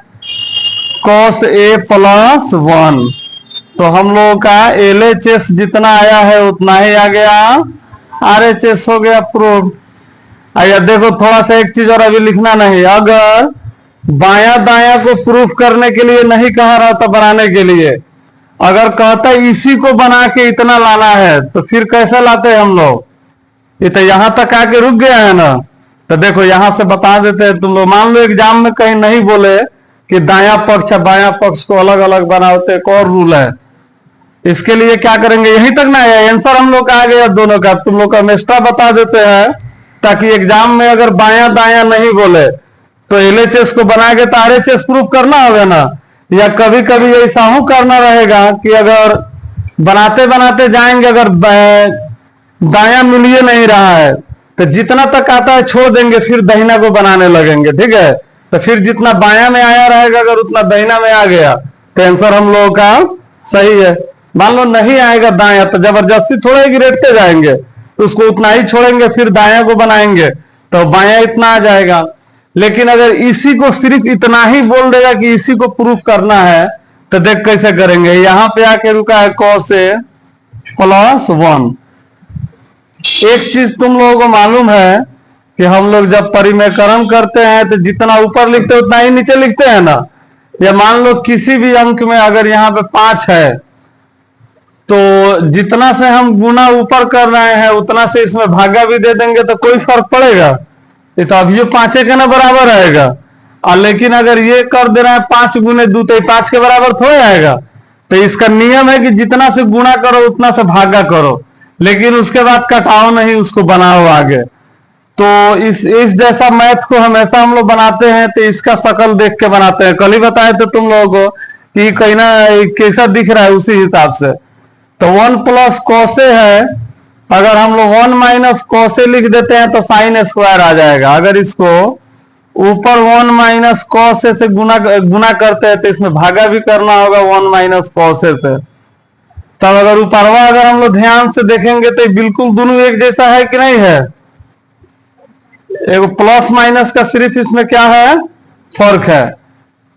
कॉस ए प्लस 1। तो हम लोगों का LHS जितना आया है उतना ही आ गया, RHS हो गया प्रूफ। आइए देखो थोड़ा सा एक चीज और अभी लिखना नहीं, अगर बाया दाया को प्रूफ करने के लिए नहीं कहा रहा था बनाने के लिए, अगर कहता इसी को बना के इतना लाना है तो फिर कैसे लाते हैं हम लोग। ये तो यहां तक आके रुक गया है ना। तो देखो यहां से बता देते हैं तुम लोग, मान लो एग्जाम में कहीं नहीं बोले कि दाया पक्ष या बाया पक्ष को अलग अलग बनाते, एक और रूल है। इसके लिए क्या करेंगे, यहीं तक ना है, आंसर हम लोग का आ गया दोनों का, तुम लोग का हम एक्स्ट्रा बता देते हैं ताकि एग्जाम में अगर बाया दाया नहीं बोले तो LHS को बना के तो RHS प्रूफ करना होगा ना। या कभी कभी ऐसा हो करना रहेगा कि अगर बनाते बनाते जाएंगे, अगर दाया मिल ही नहीं रहा है तो जितना तक आता है छोड़ देंगे, फिर दहिना को बनाने लगेंगे, ठीक है। तो फिर जितना बाया में आया रहेगा अगर उतना दहिना में आ गया तो आंसर हम लोगों का सही है। मान लो नहीं आएगा दाया तो जबरदस्ती थोड़ा ही गिरते जाएंगे, तो उसको उतना ही छोड़ेंगे, फिर दाया को बनाएंगे तो बाया इतना आ जाएगा। लेकिन अगर इसी को सिर्फ इतना ही बोल देगा कि इसी को प्रूफ करना है तो देख कैसे करेंगे। यहां पे आके रुका है cos ए प्लस 1। एक चीज तुम लोगों को मालूम है कि हम लोग जब परिमेयकरण करते हैं तो जितना ऊपर लिखते हैं उतना ही नीचे लिखते हैं ना। या मान लो किसी भी अंक में अगर यहाँ पे 5 है तो जितना से हम गुना ऊपर कर रहे हैं उतना से इसमें भागा भी दे देंगे तो कोई फर्क पड़ेगा, ये तो अब ये 5 के ना बराबर आएगा। और लेकिन अगर ये कर दे रहे हैं 5 गुने 2 तो 5 के बराबर थोड़े आएगा। तो इसका नियम है कि जितना से गुणा करो उतना से भागा करो, लेकिन उसके बाद कटाओ नहीं, उसको बनाओ आगे। तो इस जैसा मैथ को हमेशा हम लोग बनाते हैं तो इसका शकल देख के बनाते हैं। कल ही बताए थे तुम लोगों को कि कहीं ना कैसा दिख रहा है उसी हिसाब से। तो 1 प्लस कॉसे है, अगर हम लोग 1 माइनस कॉसे लिख देते हैं तो साइन स्क्वायर आ जाएगा। अगर इसको ऊपर 1 माइनस कॉसे से गुना करते हैं तो इसमें भागा भी करना होगा 1 माइनस कॉसे से। तब अगर ऊपरवा अगर हम लोग ध्यान से देखेंगे तो बिल्कुल दोनों एक जैसा है कि नहीं है। एक प्लस माइनस का सिर्फ इसमें क्या है, फर्क है,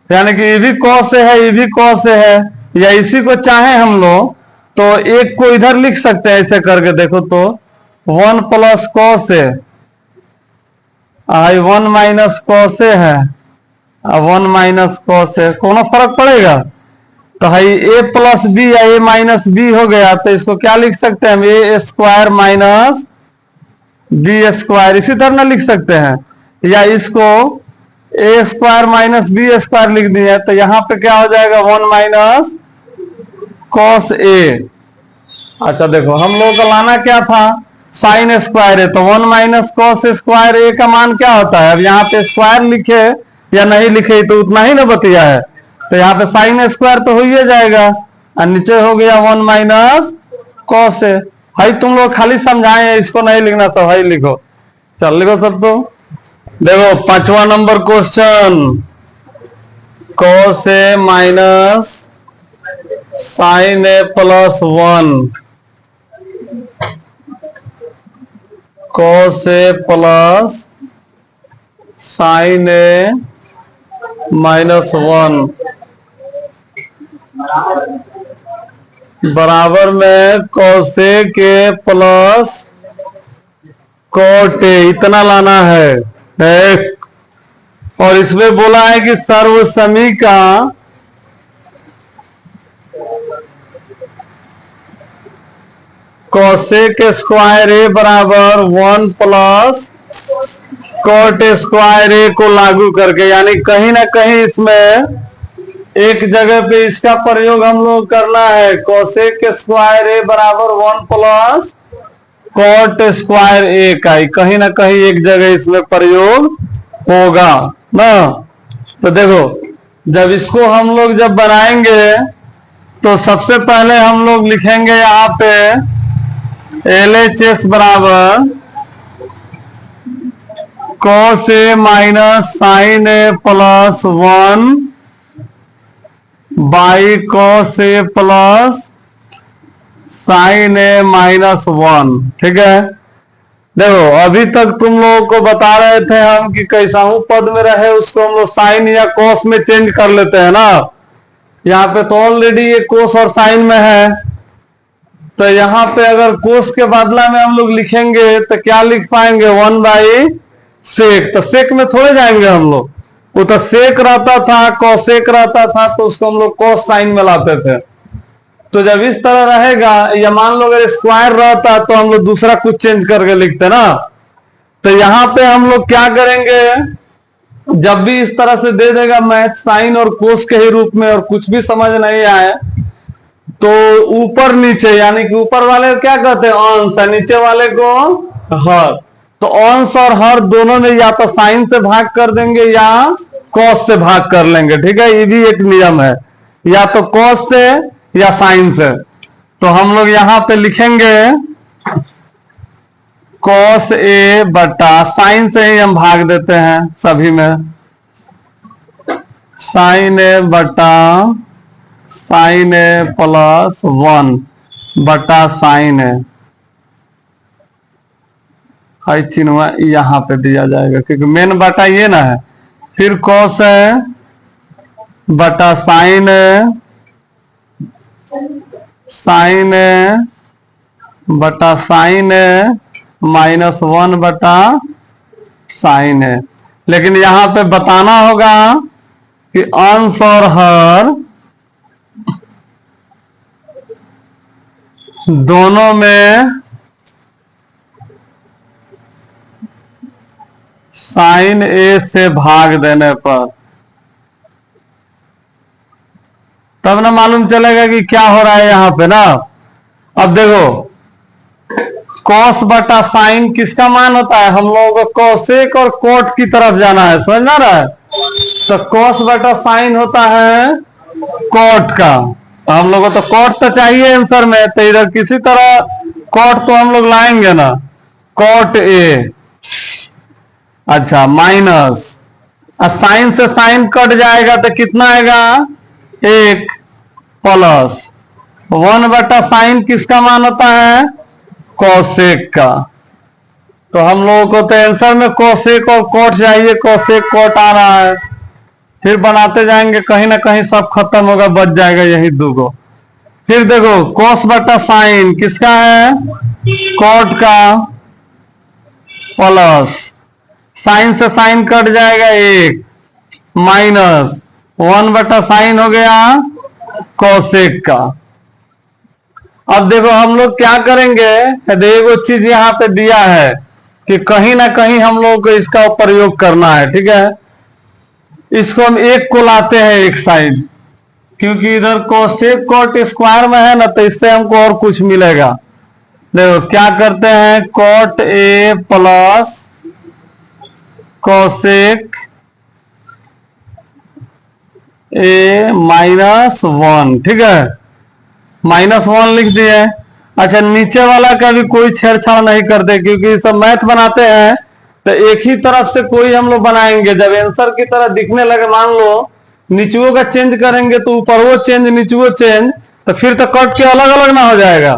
यानी कि ये भी कॉस से है ये भी कॉस से है। या इसी को चाहे हम लोग तो एक को इधर लिख सकते हैं ऐसे करके, देखो तो 1 प्लस कॉस से 1 माइनस कॉस से है 1 माइनस कॉस से, कोनो फर्क पड़ेगा। तो है ए प्लस बी या ए माइनस बी हो गया, तो इसको क्या लिख सकते हैं हम, ए स्क्वायर माइनस बी स्क्वायर, इसी तरह ना लिख सकते हैं। या इसको ए स्क्वायर माइनस बी स्क्वायर लिख दिया तो यहां पे क्या हो जाएगा 1 माइनस कॉस ए। अच्छा देखो हम लोगों को लाना क्या था, साइन स्क्वायर है, तो 1 माइनस कॉस स्क्वायर ए का मान क्या होता है। अब यहाँ पे स्क्वायर लिखे या नहीं लिखे तो उतना ही ना बतिया है, तो यहाँ पे साइन स्क्वायर तो हो ही जाएगा और नीचे हो गया 1 माइनस कॉस ए। भाई तुम लोग खाली समझाए, इसको नहीं लिखना सब, भाई लिखो, चल लिखो सब। तो देखो 5वां number question, cos A minus sign A plus 1, cos A plus sign A minus 1 बराबर में कॉसे के प्लस कॉट ए, इतना लाना है। और इसमें बोला है कि सर्वसमी का कॉसेक स्क्वायर ए बराबर 1 प्लस कॉट स्क्वायर ए को लागू करके, यानी कहीं ना कहीं इसमें एक जगह पे इसका प्रयोग हम लोग करना है। कॉसेक स्क्वायर ए बराबर 1 प्लस कॉट स्क्वायर ए का ही कहीं ना कहीं एक जगह इसमें प्रयोग होगा ना। तो देखो जब इसको हम लोग जब बनाएंगे तो सबसे पहले हम लोग लिखेंगे यहाँ पे LHS बराबर cos A minus sin A plus 1 by cos A plus sin A minus 1। ठीक है, देखो अभी तक तुम लोगों को बता रहे थे हम कि कैसा हूं पद में रहे उसको हम लोग साइन या कोस में चेंज कर लेते हैं ना। यहाँ पे तो ऑलरेडी ये कोस और साइन में है, तो यहाँ पे अगर कोस के बदला में हम लोग लिखेंगे तो क्या लिख पाएंगे 1 बाई सेक। तो सेक में थोड़े जाएंगे हम लोग, वो तो सेक रहता था कोसेक रहता था तो उसको हम लोग कोस साइन में लाते थे। तो जब इस तरह रहेगा या मान लो अगर स्क्वायर रहता तो हम लोग दूसरा कुछ चेंज करके लिखते ना। तो यहाँ पे हम लोग क्या करेंगे, जब भी इस तरह से दे देगा मैथ साइन और कोस के ही रूप में और कुछ भी समझ नहीं आए तो ऊपर नीचे यानी कि ऊपर वाले को क्या कहते हैं अंश, नीचे वाले को हर। तो अंश और हर दोनों में या तो साइन से भाग कर देंगे या कॉस से भाग कर लेंगे। ठीक है, ये भी एक नियम है, या तो कॉस से या साइन से। तो हम लोग यहां पे लिखेंगे कॉस ए बटा साइन से ही हम भाग देते हैं सभी में, साइन ए बटा साइन ए प्लस 1 बटा साइन ए। हाई चिन्ह यहां पे दिया जाएगा क्योंकि मेन बटा ये ना है। फिर कॉस है बटा साइन है, साइन है बटा साइन है माइनस 1 बटा साइन है। लेकिन यहां पे बताना होगा कि अंश और हर दोनों में साइन ए से भाग देने पर तब ना मालूम चलेगा कि क्या हो रहा है यहां पे ना। अब देखो कॉस बटा साइन किसका मान होता है, हम लोगों को कोसेक और कोट की तरफ जाना है, समझ में आ रहा है। तो कॉस बटा साइन होता है कोट का, तो हम लोगों को तो कोट तो चाहिए आंसर में, तो इधर किसी तरह कोट तो हम लोग लाएंगे ना, कोट ए। अच्छा माइनस साइन से साइन कट जाएगा तो कितना आएगा 1 प्लस 1 बटा साइन किसका मान होता है कोसेक का। तो हम लोगों को तो आंसर में कोसेक और कोट चाहिए, कोसेक कोट आ रहा है। फिर बनाते जाएंगे कहीं ना कहीं सब खत्म होगा, बच जाएगा यही दूगो। फिर देखो कोस बटा साइन किसका है कोट का, प्लस साइन से साइन कट जाएगा 1 माइनस 1 बटा साइन हो गया कोसेक का। अब देखो हम लोग क्या करेंगे, एगो चीज यहाँ पे दिया है कि कहीं ना कहीं हम लोग को इसका प्रयोग करना है। ठीक है, इसको हम एक को लाते हैं एक साइड, क्योंकि इधर कोसेक कोट स्क्वायर में है ना, तो इससे हमको और कुछ मिलेगा। देखो क्या करते हैं, cot A plus cosec A minus 1। ठीक है, माइनस 1 लिख दिए। अच्छा नीचे वाला का भी कोई छेड़छाड़ नहीं करते, क्योंकि सब मैथ बनाते हैं तो एक ही तरफ से कोई हम लोग बनाएंगे। जब आंसर की तरह दिखने लगे, मान लो नीचुओं का चेंज करेंगे तो ऊपर वो चेंज नीचुओं चेंज, तो फिर तो कट के अलग अलग ना हो जाएगा।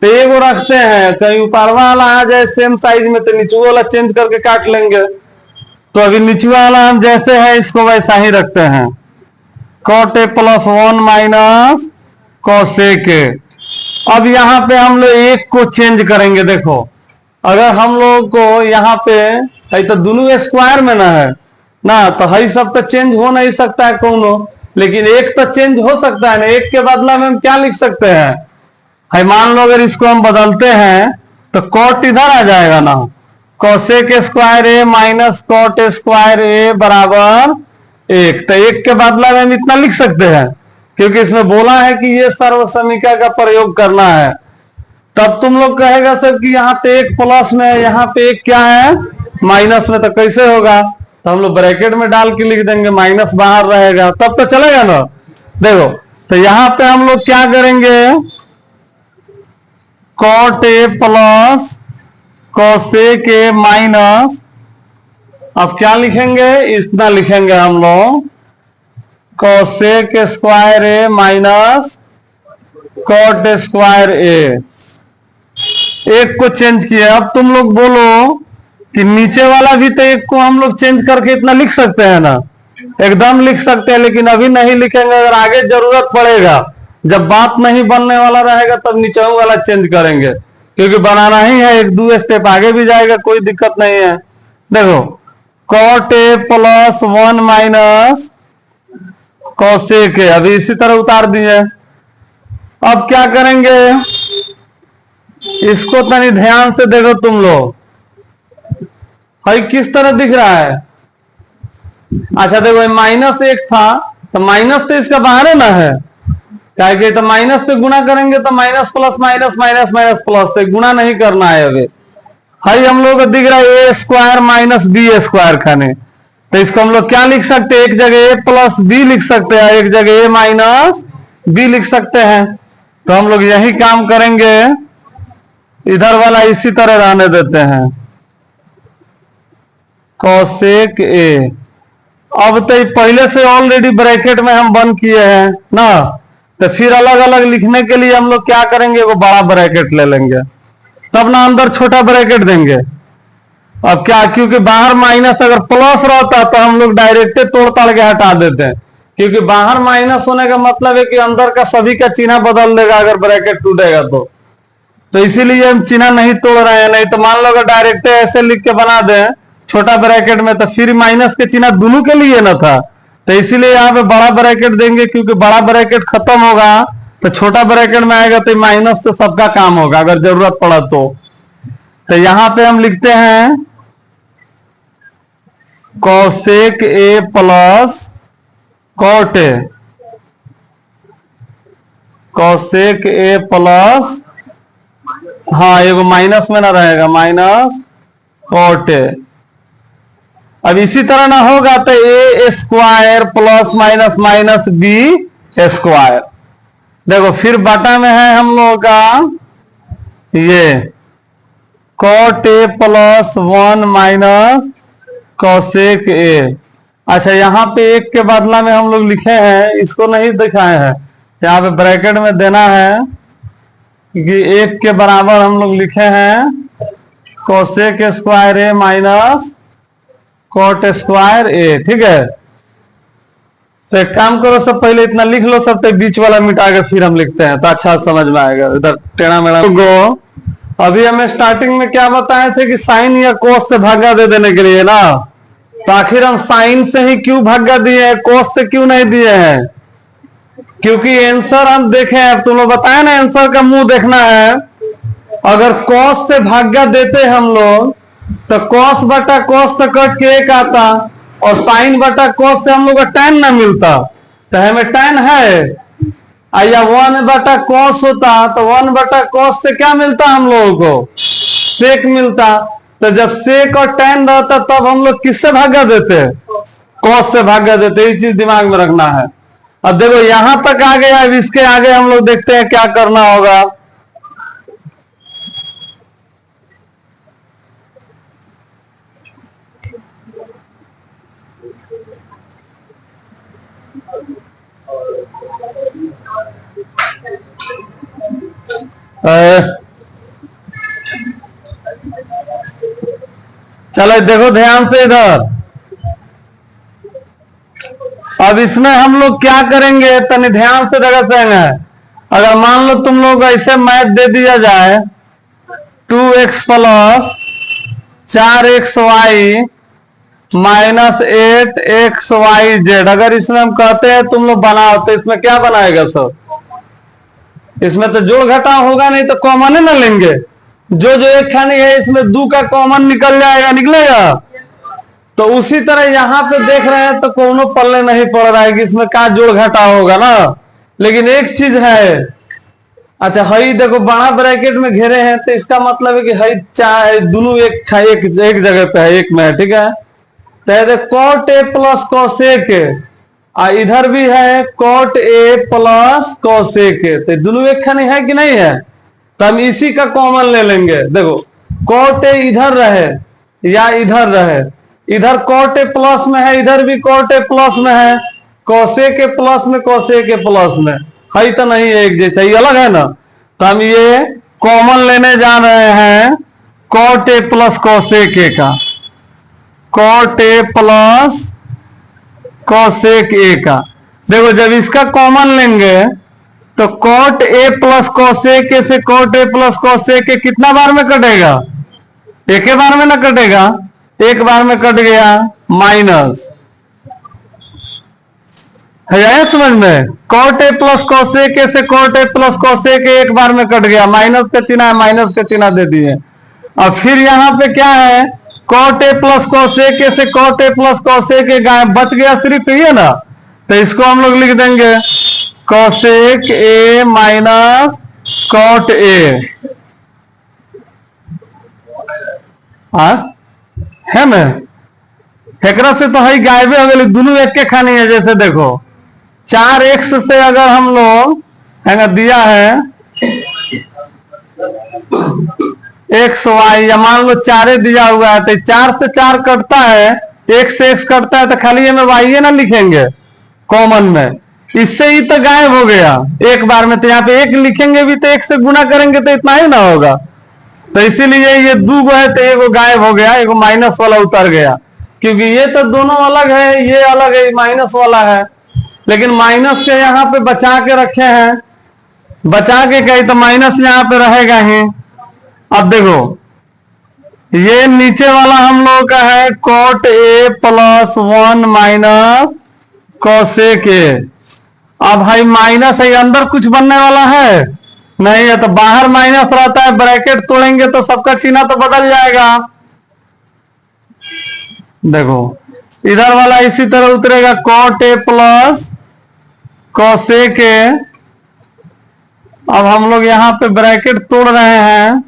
तो ये वो रखते हैं कहीं ऊपर वाला आ जाए सेम साइज में तो नीचुओं वाला चेंज करके काट लेंगे। तो अभी नीचुआ वाला हम जैसे है इसको वैसा ही रखते हैं, cot A plus 1 minus cosec A. अब यहाँ पे हम लोग एक को चेंज करेंगे। देखो अगर हम लोग को यहाँ पे है तो दोनों स्क्वायर में ना है ना, तो हई सब तो चेंज हो नहीं सकता है कोनो, लेकिन एक तो चेंज हो सकता है ना। एक के बदला में हम क्या लिख सकते हैं, है मान लो अगर इसको हम बदलते हैं तो कॉट इधर आ जाएगा ना, cosec square A minus cot square ए बराबर 1। तो एक के बदला में हम इतना लिख सकते हैं, क्योंकि इसमें बोला है कि ये सर्व समीकरण का प्रयोग करना है। तब तुम लोग कहेगा सर कि यहाँ पे एक प्लस में है, यहाँ पे एक क्या है माइनस में, तो कैसे होगा। तो हम लोग ब्रैकेट में डाल के लिख देंगे, माइनस बाहर रहेगा, तब तो चलेगा ना। देखो तो यहां पे हम लोग क्या करेंगे, cot A plus cosec A minus, अब क्या लिखेंगे, इतना लिखेंगे हम लोग, cosec square A minus cot square A. एक को चेंज किया, अब तुम लोग बोलो कि नीचे वाला भी तो एक को हम लोग चेंज करके इतना लिख सकते हैं ना, एकदम लिख सकते हैं, लेकिन अभी नहीं लिखेंगे, अगर आगे जरूरत पड़ेगा, जब बात नहीं बनने वाला रहेगा तब नीचे वाला चेंज करेंगे, क्योंकि बनाना ही है, एक दो स्टेप आगे भी जाएगा, कोई दिक्कत नहीं है। देखो cot A plus 1 minus cosec A, अभी इसी तरह उतार दिए। अब क्या करेंगे, इसको तनी ध्यान से देखो तुम लोग, भाई किस तरह दिख रहा है। अच्छा देखो माइनस एक था, तो माइनस तो इसका बाहर है ना है, क्या कि तो माइनस से गुणा करेंगे तो minus plus minus minus minus plus, तो गुणा नहीं करना है अभी। भाई हम लोग को दिख रहा है ए स्क्वायर माइनस बी स्क्वायर खाने, तो इसको हम लोग क्या लिख सकते हैं, एक जगह ए प्लस बी लिख सकते हैं, एक जगह ए माइनस बी लिख सकते हैं। तो हम लोग यही काम करेंगे, इधर वाला इसी तरह रहने देते हैं, कोसेक ए। अब तो पहले से ऑलरेडी ब्रैकेट में हम बंद किए हैं ना, तो फिर अलग अलग लिखने के लिए हम लोग क्या करेंगे, वो बड़ा ब्रैकेट ले लेंगे, तब ना अंदर छोटा ब्रैकेट देंगे। अब क्या, क्योंकि बाहर माइनस अगर प्लस रहता तो हम लोग डायरेक्ट तोड़ ताड़ के हटा देते हैं, क्योंकि बाहर माइनस होने का मतलब है कि अंदर का सभी का चिन्ह बदल देगा अगर ब्रैकेट टूटेगा तो इसीलिए हम चिन्ह नहीं तोड़ रहे हैं। नहीं तो मान लो अगर डायरेक्ट ऐसे लिख के बना दें छोटा ब्रैकेट में, तो फिर माइनस के चिन्ह दोनों के लिए ना था, तो इसीलिए यहाँ पे बड़ा ब्रैकेट देंगे, क्योंकि बड़ा ब्रैकेट खत्म होगा तो छोटा ब्रैकेट में आएगा, तो माइनस से सबका काम होगा अगर जरूरत पड़ा तो यहां पे हम लिखते हैं cosec A plus cot A, cosec A plus, हाँ एगो माइनस में ना रहेगा, माइनस कॉट ए। अब इसी तरह ना होगा तो A square plus minus minus B square. देखो फिर बटा में है हम लोगों का ये cot A plus 1 minus cosec A. अच्छा यहां पे एक के बदला में हम लोग लिखे हैं, इसको नहीं दिखाए हैं, यहाँ पे ब्रैकेट में देना है कि एक के बराबर हम लोग लिखे हैं cosec square A minus cot square ए। ठीक है, तो एक काम करो, सब पहले इतना लिख लो, सब तो बीच वाला मिटा के फिर हम लिखते हैं तो अच्छा समझ में आएगा, इधर टेढ़ा मेढ़ा गो। अभी हमें स्टार्टिंग में क्या बताए थे कि साइन या कोस से भागा दे देने के लिए ना, तो आखिर हम साइन से ही क्यों भागा दिए हैं, कोस से क्यों नहीं दिए हैं, क्योंकि आंसर हम देखें, अब तुम लोग बताए ना आंसर का मुंह देखना है। अगर कॉस से भाग्य देते हम लोग तो कॉस बटा कॉस तो कट के एक आता, और साइन बटा कॉस से हम लोग का टैन ना मिलता, तो हमें टैन है, या 1 बटा कॉस होता तो 1 बटा कॉस से क्या मिलता हम लोगों को, सेक मिलता। तो जब सेक और टैन रहता तब हम लोग किससे भाग्य देते, कॉस से भाग्य देते, ये चीज दिमाग में रखना है। अब देखो यहां तक आ गया, अब इसके आगे हम लोग देखते हैं क्या करना होगा। चलो देखो ध्यान से इधर, अब इसमें हम लोग क्या करेंगे, तनी ध्यान से देखा देंगे। अगर मान लो तुम लोग ऐसे मैथ दे दिया जाए 2x plus 4xy minus 8xyz, अगर इसमें हम कहते हैं तुम लोग बनाओ, तो इसमें क्या बनाएगा सर, इसमें तो जोड़ घटाव होगा नहीं, तो कॉमन है ना लेंगे, जो जो एक खानी है इसमें 2 का कॉमन निकल जाएगा, निकलेगा। तो उसी तरह यहां पे देख रहे हैं तो कोनो पल्ले नहीं पड़ रहा है कि इसमें क्या जोड़ घटाव होगा ना, लेकिन एक चीज है, अच्छा हई देखो बड़ा ब्रैकेट में घेरे हैं, तो इसका मतलब है कि हई चाहे दोनों एक जगह पे है, एक में है, ठीक है। तो कॉट ए प्लस कॉसेक इधर भी है कॉट ए प्लस कॉसेक तो दोनों एक खानी है कि नहीं है। तो हम इसी का कॉमन ले लेंगे। देखो कॉट ए इधर रहे या इधर रहे, इधर कॉट ए प्लस में है, इधर भी कॉट ए प्लस में है, कॉसेक के प्लस में कॉसेक के प्लस में है तो नहीं है एक जैसा, ये अलग है ना। तो हम ये कॉमन लेने जा रहे हैं cot A plus cosec A का, cot A plus cosec A का। देखो जब इसका कॉमन लेंगे तो cot A plus cosec A से cot A plus cosec A कितना बार में कटेगा, एक ही बार में ना कटेगा, एक बार में कट गया माइनस, है समझ में। Cot A plus cosec A से cot A plus cosec A एक बार में कट गया, माइनस का चिन्ह है, माइनस का चिन्ह दे दिए। और फिर यहां पे क्या है cot A plus cosec A से cot A plus cosec A गायब बच गया, सिर्फ ये ना। तो इसको हम लोग लिख देंगे cosec A minus cot A, है ना। एकरा से तो है गायबे हो गई, दोनों एक के खानी है। जैसे देखो 4x से अगर हम लोग दिया है एक्स वाई, या मान लो 4 दिया हुआ है तो 4 से 4 कटता है, x से x कटता है, तो खाली में y ना लिखेंगे कॉमन में, इससे ही तो गायब हो गया एक बार में। तो यहाँ पे 1 लिखेंगे भी तो 1 से गुना करेंगे तो इतना ही ना होगा। तो इसीलिए ये 2 है तो एगो गायब हो गया, एगो माइनस वाला उतर गया, क्योंकि ये तो दोनों अलग है, ये अलग है, माइनस वाला है। लेकिन माइनस के यहाँ पे बचा के रखे हैं, बचा के कहीं तो माइनस यहाँ पे रहेगा ही। अब देखो ये नीचे वाला हम लोग का है cot A plus 1 minus cosec A. अब भाई माइनस है, अंदर कुछ बनने वाला है नहीं है, तो बाहर माइनस रहता है, ब्रैकेट तोड़ेंगे तो सबका चिन्ह तो बदल जाएगा। देखो इधर वाला इसी तरह उतरेगा cot A plus cosec A. अब हम लोग यहां पे ब्रैकेट तोड़ रहे हैं,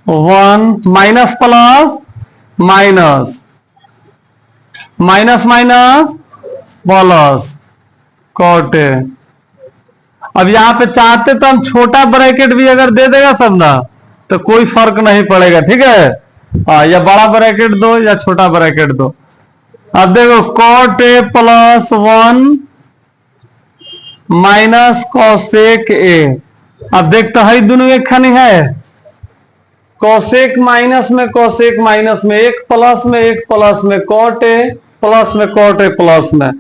1 minus plus minus, minus minus plus cot A. अब यहां पे चाहते तो हम छोटा ब्रैकेट भी अगर दे देगा सब ना तो कोई फर्क नहीं पड़ेगा, ठीक है। या बड़ा ब्रैकेट दो या छोटा ब्रैकेट दो। अब देखो cot A plus 1 minus cosec A. अब देखते है दोनों एक खानी है, कॉसेक माइनस में कॉसेक माइनस में, एक प्लस में एक प्लस में, कॉट ए प्लस में कॉट ए प्लस में।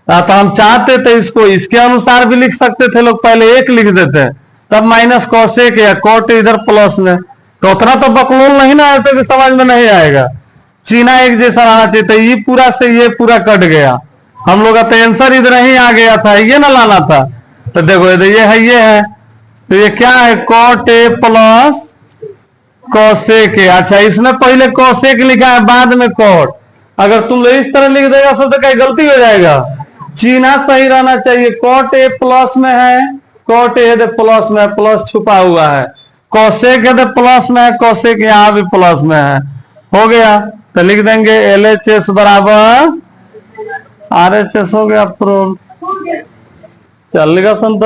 तो हम चाहते थे इसको इसके अनुसार भी लिख सकते थे लोग, पहले 1 लिख देते तब माइनस कॉसेक या कॉट इधर प्लस में, तो उतना तो बकलोल नहीं ना ऐसे भी समझ में नहीं आएगा, चिन्ह एक जैसा रहना चाहिए। तो ये पूरा से ये पूरा कट गया, हम लोग का तो आंसर इधर ही आ गया था, ये ना लाना था। तो देखो ये है, तो ये क्या है cot A plus cosec A. अच्छा इसमें पहले कॉसेक लिखा है बाद में कॉट, अगर तुम लोग इस तरह लिख देगा सब तो कहीं गलती हो जाएगा, चिन्ह सही रहना चाहिए। कॉट ए प्लस में है, कॉट ए प्लस में, प्लस छुपा हुआ है, कॉसेक है प्लस में है, कॉसेक यहाँ भी प्लस में है, हो गया। तो लिख देंगे LHS बराबर RHS, हो गया प्रूफ। चलेगा संत।